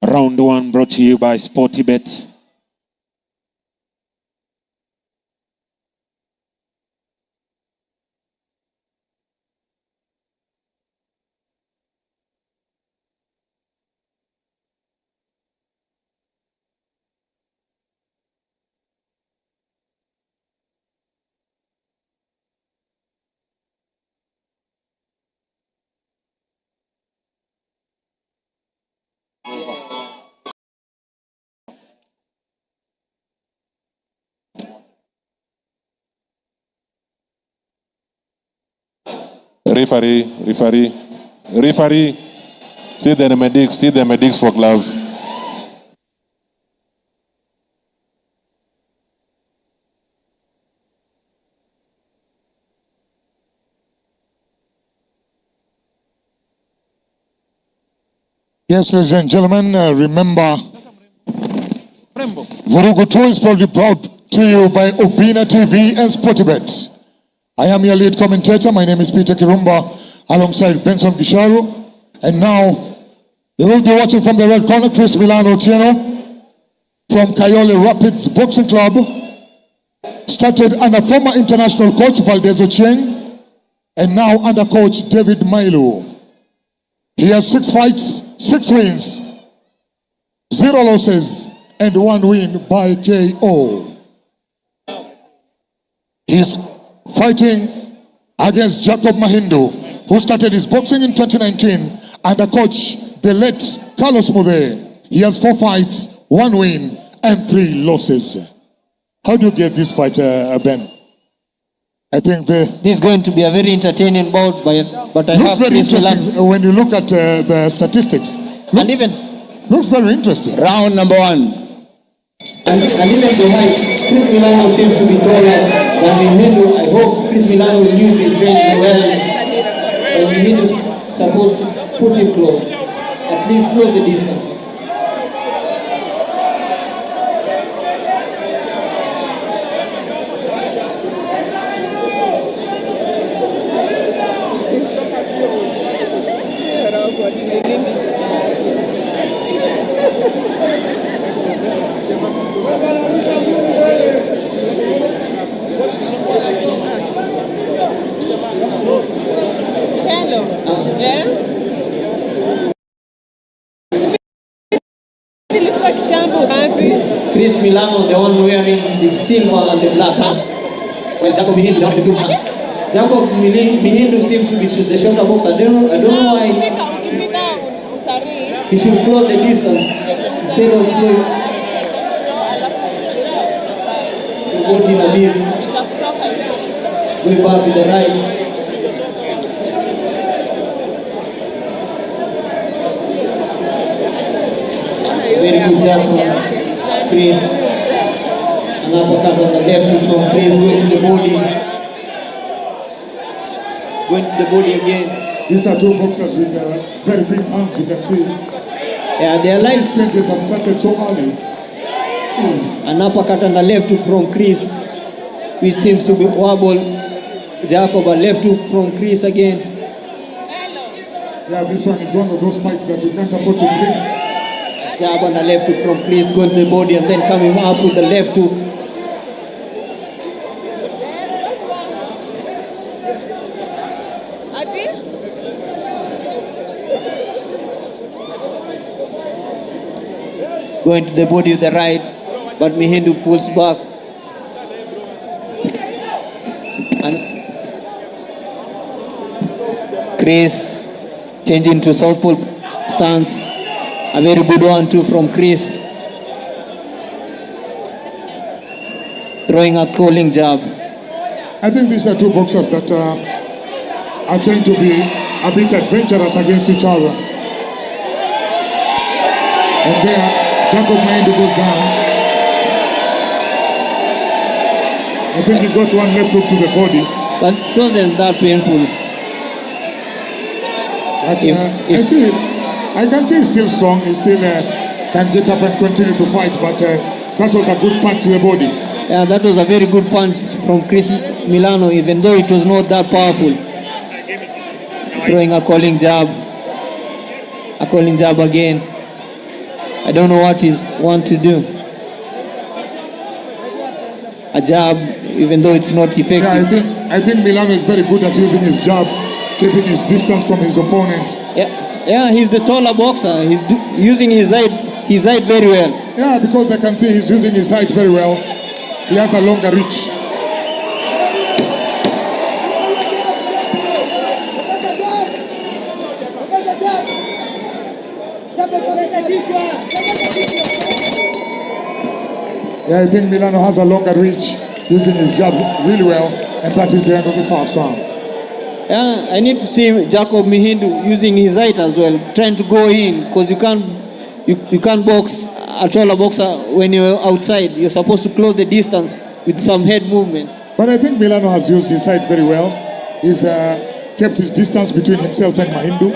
round 1 brought to you by Sportybet. Referee. See the medics for gloves. Yes, ladies and gentlemen, remember, Vurugu 2 is proudly brought to you by Obina TV and Sportybet. I am your lead commentator. My name is Peter Kirumba, alongside Benson Gachau. And now, we will be watching from the red corner, Chris Milano from Kayole Rapids Boxing Club. Started under former international coach Valdez Ochieng, and now under coach David Mailu. He has 6 fights, 6 wins, 0 losses, and 1 win by KO. He's fighting against Jacob Mahindu, who started his boxing in 2019 under coach the late Carlos Mully. He has 4 fights, 1 win, and 3 losses. How do you get this fight, Ben? I think this is going to be a very entertaining bout, but I looks have very Chris interesting Milano. when you look at the statistics. Looks very interesting. Round number 1. And even the height, Chris Milano seems to be taller than Mahindu. I hope Chris Milano will use his range well. And Mahindu is supposed to put him close, at least close the distance. Chris Milano, the one wearing the silver and the black hand. Well, Jacob Mahindu, the one with the blue hand. Jacob Mahindu seems to be the shorter boxer. I don't know why he should close the distance instead of going in a bit. Going back with the right. Very good job from Chris. An uppercut on the left from Chris, going to the body. Going to the body again. These are 2 boxers with very big arms, you can see. Yeah, their light exchanges have started so early. An uppercut on the left hook from Chris, which seems to be wobble Jacob. A left hook from Chris again. Yeah, this one is one of those fights that you can't afford to blink. Jab on the left hook from Chris, going to the body and then coming up with the left hook. Going to the body with the right, but Mahindu pulls back. And Chris changing to southpaw stance. A very good 1-2 from Chris. Throwing a crawling jab. I think these are 2 boxers that are trying to be a bit adventurous against each other. And there, Jacob Mahindu goes down. I think he got 1 left hook to the body. But it wasn't that painful. But I can see he's still strong. He still can get up and continue to fight. But that was a good punch to the body. Yeah, that was a very good punch from Chris Milano, even though it was not that powerful. Throwing a calling jab. A calling jab again. I don't know what he's want to do. A jab, even though it's not effective. Yeah, I think Milano is very good at using his jab, keeping his distance from his opponent. Yeah, he's the taller boxer. He's using his height very well. Yeah, because I can see he's using his height very well. He has a longer reach. Yeah, I think Milano has a longer reach, using his jab really well, and that is the end of the first round. Yeah, I need to see Jacob Mahindu using his height as well, trying to go in, because you can't box a taller boxer when you're outside. You're supposed to close the distance with some head movements. But I think Milano has used his height very well. He's kept his distance between himself and Mahindu.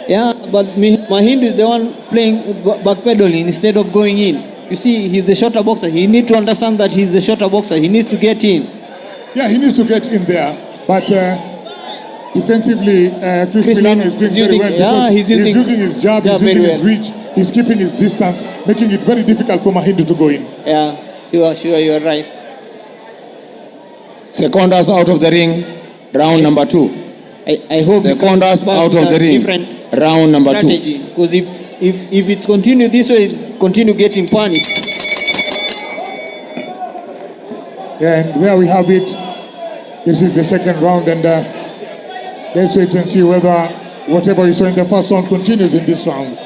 Yeah, but Mahindu is the one playing backpedaling instead of going in. You see, he's the shorter boxer. He needs to understand that he's the shorter boxer. He needs to get in. Yeah, he needs to get in there. But defensively, Chris Milano is doing very well. Yeah, he's using his jab, he's using his reach, he's keeping his distance, making it very difficult for Mahindu to go in. Yeah, sure, you are right. Secondas out of the ring, round number 2. I hope Secondas out of the ring, round number 2. Because if it continues this way, it continue getting punished. Yeah, and there we have it. This is the second round, and let's wait and see whether whatever we saw in the first round continues in this round.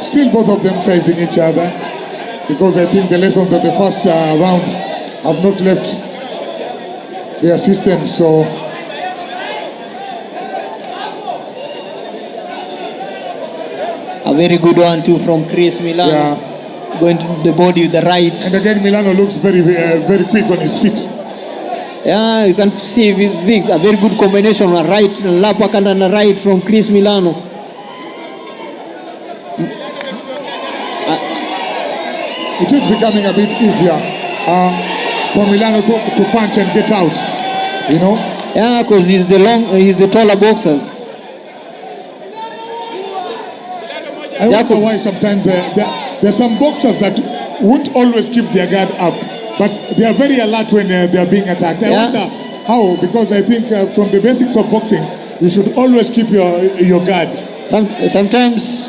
Still both of them sizing each other, because I think the lessons of the first round have not left their system, so a very good one too from Chris Milano. Yeah. Going to the body with the right. And again, Milano looks very quick on his feet. Yeah, you can see Viggs, a very good combination on right, lap and on the right from Chris Milano. It is becoming a bit easier for Milano to punch and get out, you know? Yeah, because he's the taller boxer. I wonder why sometimes there's some boxers that won't always keep their guard up, but they are very alert when they are being attacked. I wonder how, because I think from the basics of boxing, you should always keep your guard. Sometimes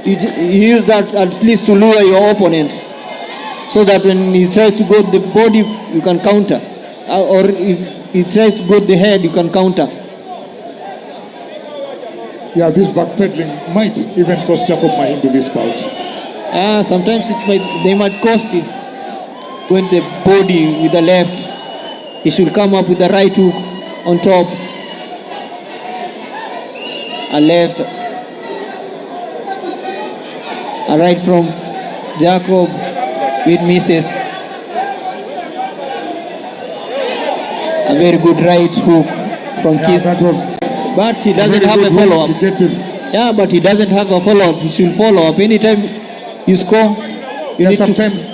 you use that at least to lure your opponent, so that when he tries to go the body, you can counter, or if he tries to go the head, you can counter. Yeah, this backpedaling might even cost Jacob Mahindu this bout. Sometimes they might cost you. Going the body with the left, he should come up with the right hook on top. A left, a right from Jacob with misses. A very good right hook from Kiss. But he doesn't have a follow-up. Yeah, but he doesn't have a follow-up. He should follow up. Anytime you score, you need sometimes to...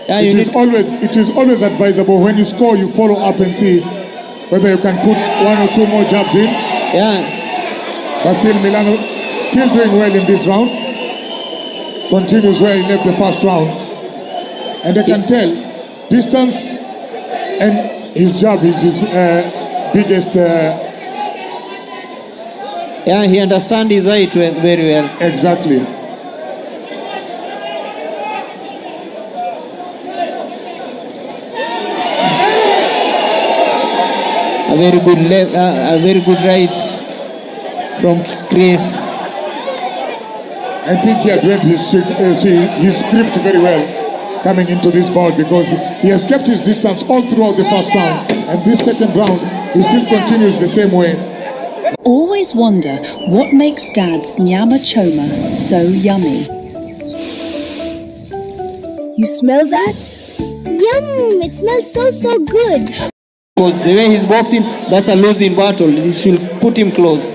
it is always advisable when you score, you follow up and see whether you can put 1 or 2 more jabs in. Yeah. But still, Milano still doing well in this round. Continues where he left the first round. And I can tell, distance and his jab is his biggest... Yeah, he understands his height very well. Exactly. A very good left, a very good right from Chris. I think he had read his script very well coming into this bout, because he has kept his distance all throughout the first round, and this second round he still continues the same way. Always wonder what makes Dad's nyama choma so yummy. You smell that? Yum! It smells so good. Because the way he's boxing, that's a losing battle. It should put him close.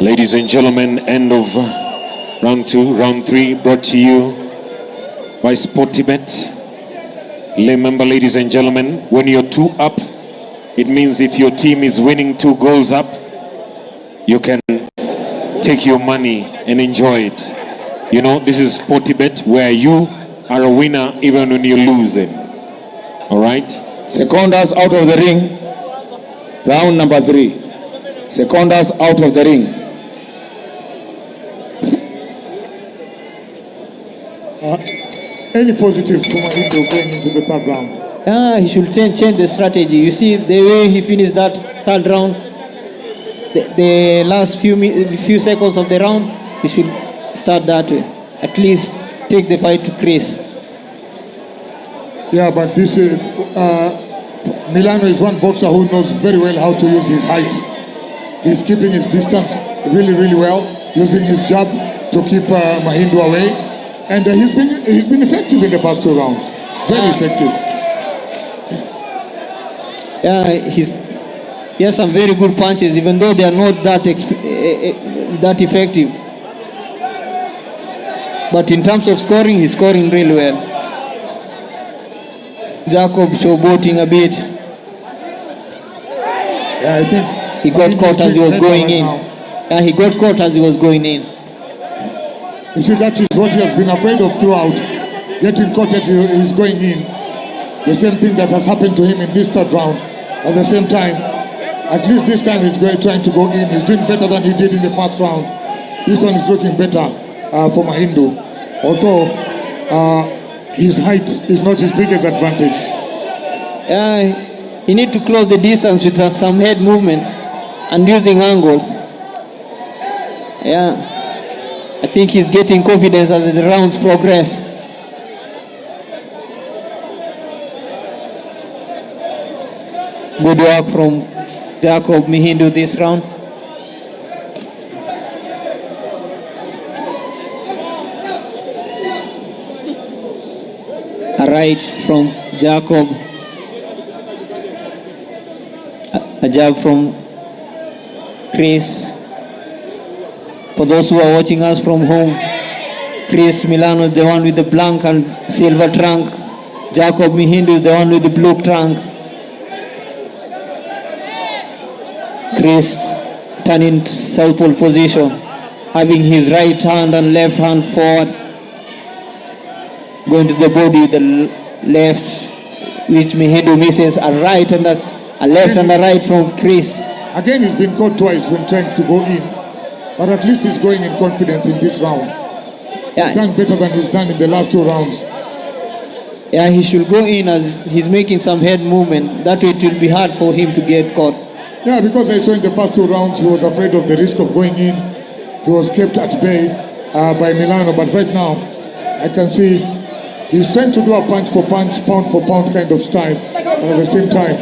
Ladies and gentlemen, end of round 2. Round 3 brought to you by Sportybet. Remember, ladies and gentlemen, when you're 2 up, it means if your team is winning 2 goals up, you can take your money and enjoy it. You know, this is Sportybet, where you are a winner even when you're losing. All right? Secondas out of the ring, round number 3. Secondas out of the ring. Any positive for Mahindu going into the third round? He should change the strategy. You see the way he finished that third round, the last few seconds of the round, he should start that way. At least take the fight to Chris. Yeah, but this Milano is one boxer who knows very well how to use his height. He's keeping his distance really, really well, using his jab to keep Mahindu away. And he's been effective in the first 2 rounds. Very effective. Yeah, he has some very good punches, even though they are not that effective. But in terms of scoring, he's scoring really well. Jacob showboating a bit. Yeah, I think he got caught as he was going in. Yeah, he got caught as he was going in. You see, that is what he has been afraid of throughout. Getting caught as he's going in. The same thing that has happened to him in this third round. At the same time, at least this time he's trying to go in. He's doing better than he did in the first round. This one is looking better for Mahindu. Although his height is not his biggest advantage. He need to close the distance with some head movement and using angles. Yeah. I think he's getting confidence as the rounds progress. Good work from Jacob Mahindu this round. A right from Jacob. A jab from Chris. For those who are watching us from home, Chris Milano is the one with the black and silver trunk. Jacob Mahindu is the one with the blue trunk. Chris turning to southpaw position, having his right hand and left hand forward, going to the body with the left, which Mahindu misses. A right and a left and a right from Chris. Again, he's been caught twice when trying to go in, but at least he's going in confidence in this round. Yeah. He's done better than he's done in the last 2 rounds. Yeah, he should go in as he's making some head movement. That way it will be hard for him to get caught. Yeah, because I saw in the first 2 rounds he was afraid of the risk of going in. He was kept at bay by Milano, but right now I can see he's trying to do a punch for punch, pound for pound kind of style, but at the same time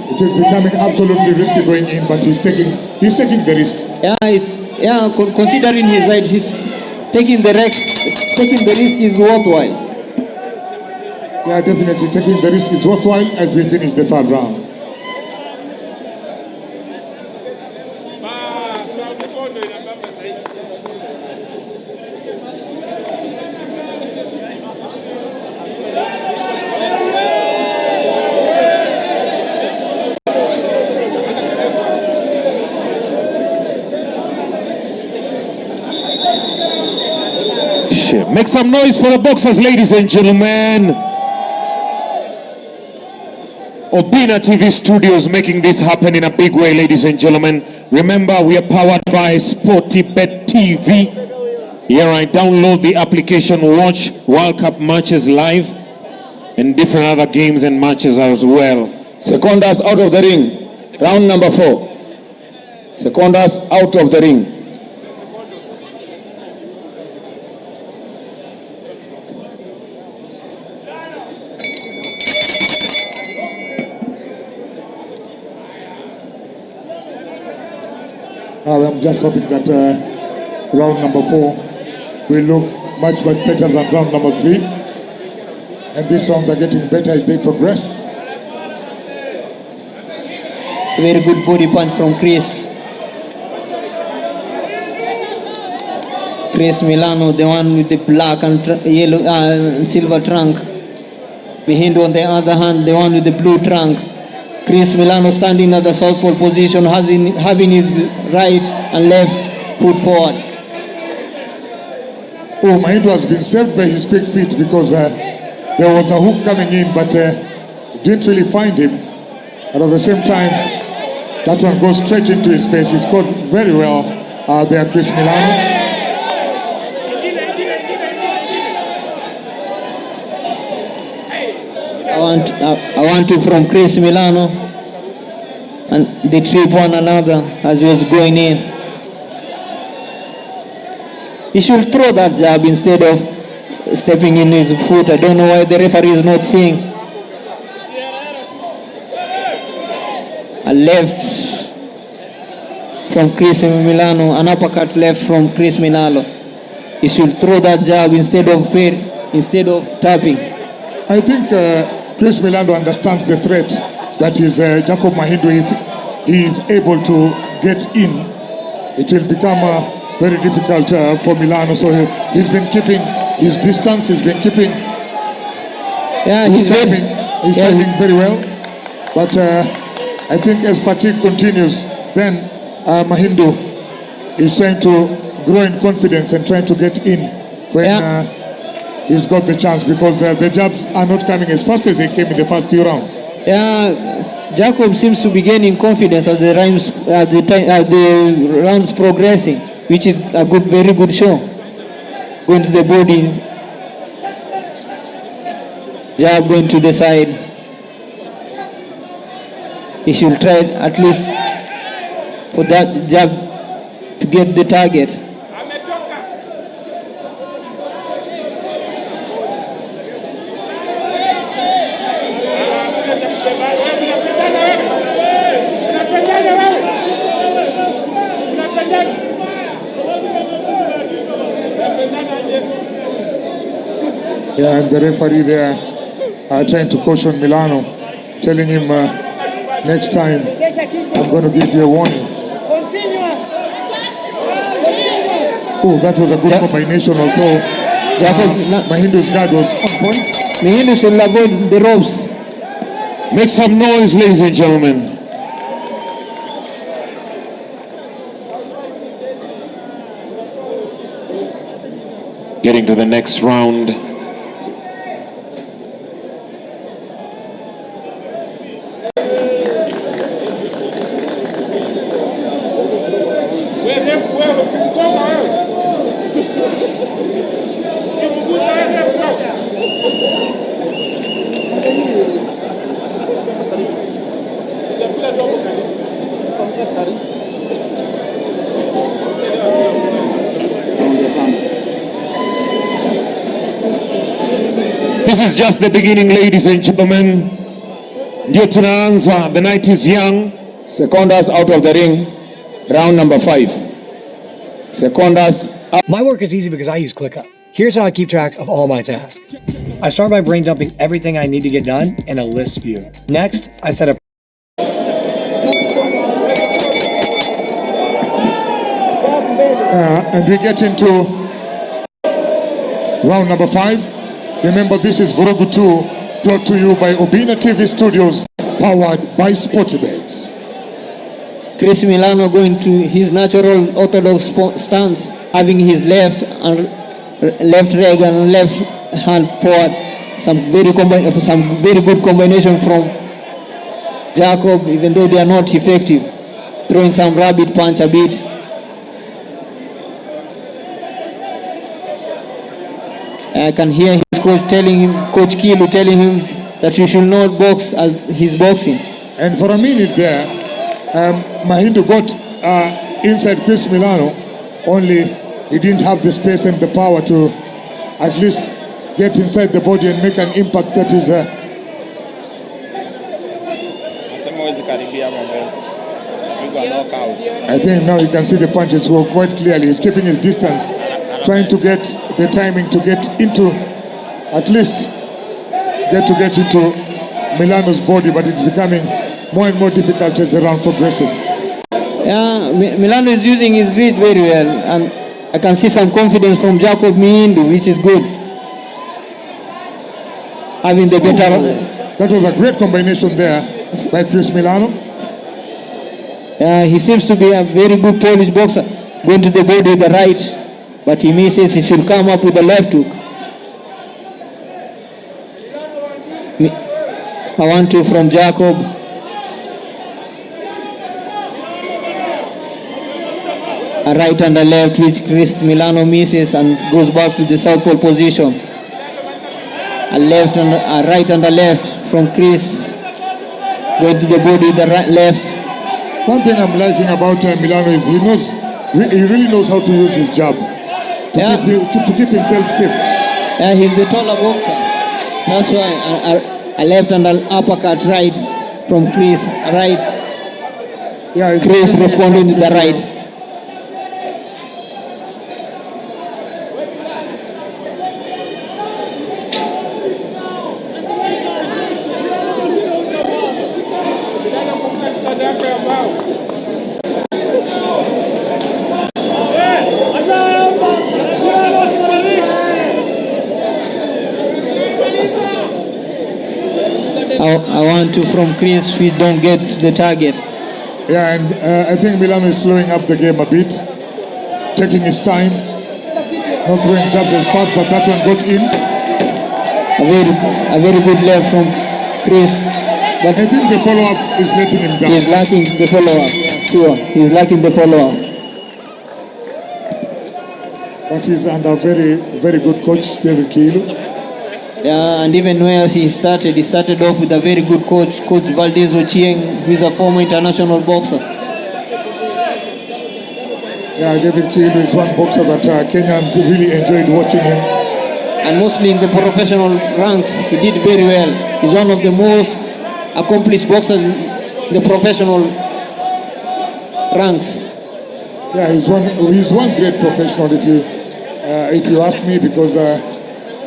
it is becoming absolutely risky going in, but he's taking the risk. Yeah, considering his height, he's taking the risk. Taking the risk is worthwhile. Yeah, definitely taking the risk is worthwhile as we finish the 3rd round. Make some noise for the boxers, ladies and gentlemen. Obina TV Studios making this happen in a big way, ladies and gentlemen. Remember, we are powered by SportyBet TV. Here I download the application, watch World Cup matches live and different other games and matches as well. Secondas out of the ring. Round number 4. Secondas out of the ring. I'm just hoping that round number 4 will look much better than round number 3. And these rounds are getting better as they progress. Very good body punch from Chris. Chris Milano, the one with the black and yellow silver trunk. Mahindu on the other hand, the one with the blue trunk. Chris Milano standing at the southpaw position, having his right and left foot forward. Oh, Mahindu has been saved by his quick feet because there was a hook coming in, but didn't really find him. And at the same time, that one goes straight into his face. He scored very well there, Chris Milano. I want to from Chris Milano, and they trip one another as he was going in. He should throw that jab instead of stepping in his foot. I don't know why the referee is not seeing. A left from Chris Milano, an uppercut left from Chris Milano. He should throw that jab instead of tapping. I think Chris Milano understands the threat that is Jacob Mahindu. If he is able to get in, it will become very difficult for Milano. So he's been keeping his distance. He's been keeping. Yeah, he's timing very well. But I think as fatigue continues, then Mahindu is trying to grow in confidence and trying to get in when he's got the chance, because the jabs are not coming as fast as they came in the first few rounds. Yeah, Jacob seems to be gaining confidence as the rounds progressing, which is a very good show. Going to the body, jab going to the side. He should try at least for that jab to get the target. Yeah, and the referee there trying to caution Milano, telling him next time I'm going to give you a warning. Oh, that was a good combination, although Mahindu's guard was on point. Mahindu should avoid the ropes. Make some noise, ladies and gentlemen. Getting to the next round. This is just the beginning, ladies and gentlemen. Ndio tunaanza. The night is young. Secondas out of the ring. Round number 5. Secondas. My work is easy because I use ClickUp. Here's how I keep track of all my tasks. I start by brain dumping everything I need to get done in a list view. Next, I set up and we get into round number 5. Remember, this is Vurugu 2, brought to you by Obina TV Studios, powered by Sportybet. Chris Milano going to his natural orthodox stance, having his left leg and left hand forward. Some very good combination from Jacob, even though they are not effective. Throwing some rabbit punch a bit. I can hear his coach telling him, Coach Kilu telling him that you should not box as he's boxing. And for a minute there, Mahindu got inside Chris Milano, only he didn't have the space and the power to at least get inside the body and make an impact that is... I think now you can see the punches work quite clearly. He's keeping his distance, trying to get the timing to get into, at least get into Milano's body, but it's becoming more and more difficult as the round progresses. Yeah, Milano is using his reach very well, and I can see some confidence from Jacob Mahindu, which is good. Having the better... That was a great combination there by Chris Milano. He seems to be a very good Polish boxer, going to the body with the right, but he misses. He should come up with the left hook. A 1-2 from Jacob. A right and a left, which Chris Milano misses and goes back to the southpaw position. A left and a right and a left from Chris. Going to the body with the right, left. One thing I'm liking about Milano is he really knows how to use his jab to keep himself safe. Yeah, he's the taller boxer. That's why a left and an uppercut right from Chris. Right. Yeah, Chris responding to the right. I want to from Chris, we don't get to the target. Yeah, and I think Milano is slowing up the game a bit, taking his time, not throwing jabs as fast, but that one got in. A very good left from Chris. But I think the follow-up is letting him down. He's lacking the follow-up. Sure, he's lacking the follow-up. But he's under very, very good coach, David Kilo. Yeah, and even where he started off with a very good coach, Coach Valdez Ochieng, who is a former international boxer. Yeah, David Kilo is one boxer that Kenyans really enjoyed watching him. And mostly in the professional ranks, he did very well. He's one of the most accomplished boxers in the professional ranks. Yeah, he's one great professional if you ask me, because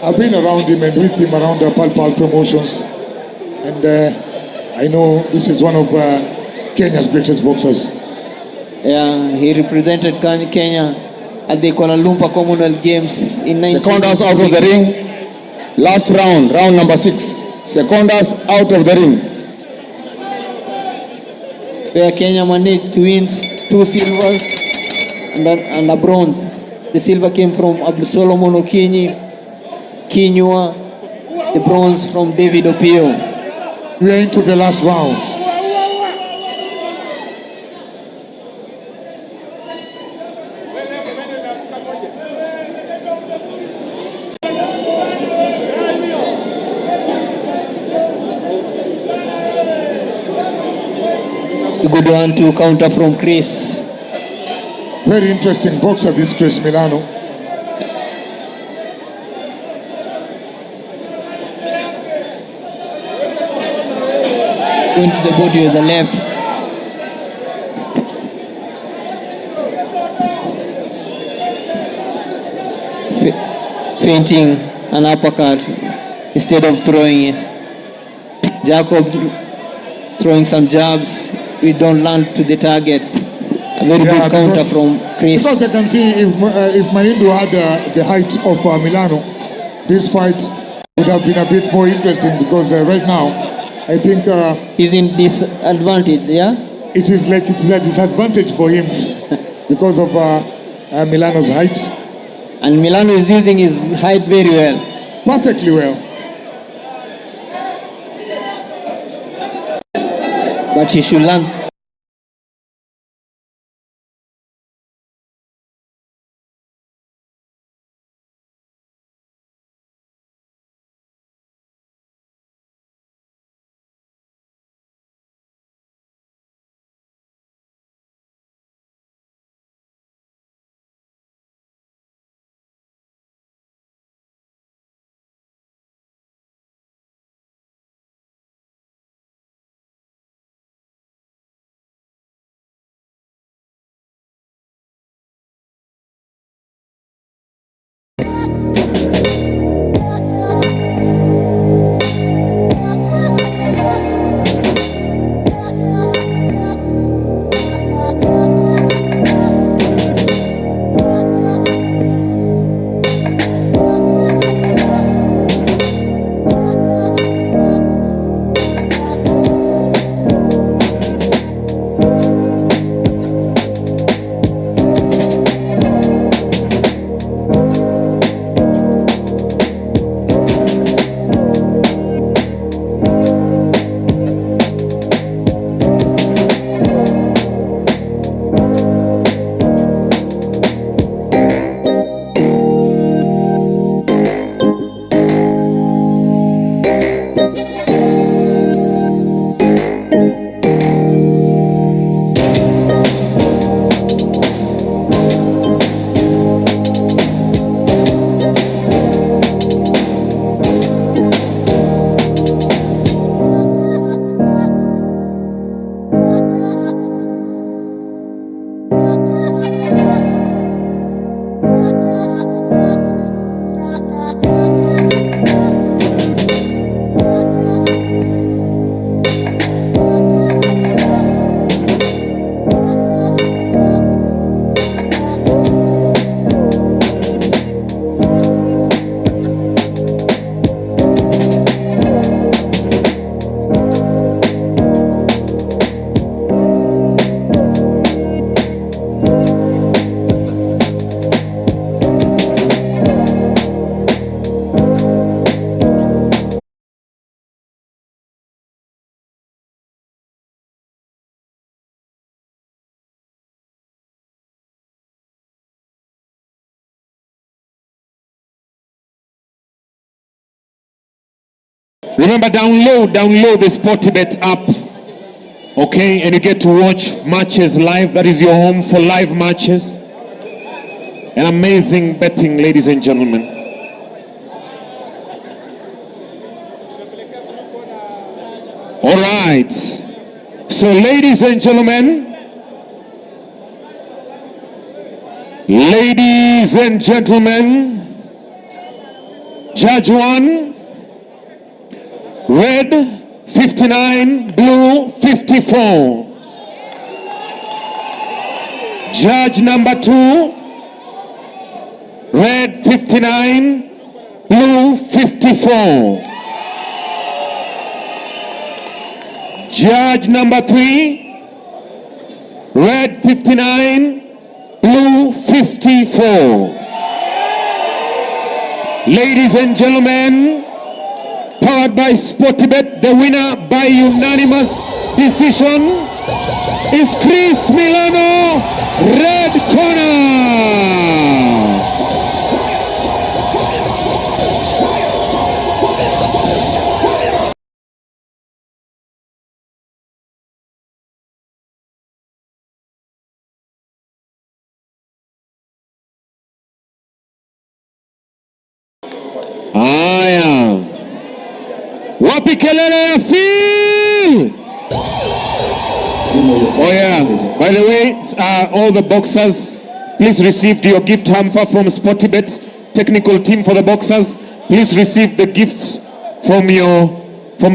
I've been around him and with him around the Pal Pal promotions, and I know this is one of Kenya's greatest boxers. Yeah, he represented Kenya at the Kuala Lumpur Commonwealth Games in 1996. Secondas out of the ring. Last round, round number 6. Secondas out of the ring. Where Kenya managed to win 2 silvers and a bronze. The silver came from Abdul Solomon Okinyi, Kinyua, the bronze from David Opio. We are into the last round. A good 1-2 counter from Chris. Very interesting boxer, this Chris Milano. Going to the body with the left. Feinting an uppercut instead of throwing it. Jacob throwing some jabs. We don't land to the target. A very good counter from Chris. Because I can see if Mahindu had the height of Milano, this fight would have been a bit more interesting, because right now I think he's in disadvantage, yeah? It is a disadvantage for him because of Milano's height. And Milano is using his height very well. Perfectly well. But he should learn Remember, download the Sportybet app. Okay, and you get to watch matches live. That is your home for live matches. An amazing betting, ladies and gentlemen. All right. So, ladies and gentlemen, Judge 1, red 59, blue 54. Judge number 2, red 59, blue 54. Judge number 3, red 59, blue 54. Ladies and gentlemen, powered by Sportybet, the winner by unanimous decision is Chris Milano, red corner. Aya. Wapi kelele ya Phil? Oh yeah. By the way, all the boxers, please receive your gift hamper from Sportybet. Technical team for the boxers, please receive the gifts from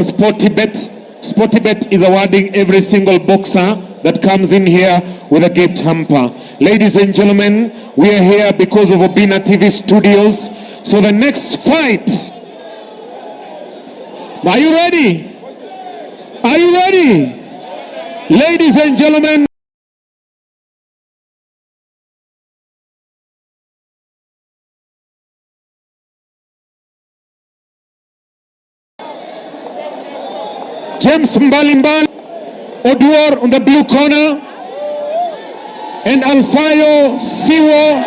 Sportybet. Sportybet is awarding every single boxer that comes in here with a gift hamper. Ladies and gentlemen, we are here because of Obina TV Studios. So the next fight, are you ready? Are you ready? Ladies and gentlemen, James Mbalimbal Oduor on the blue corner and Alfayo Siwo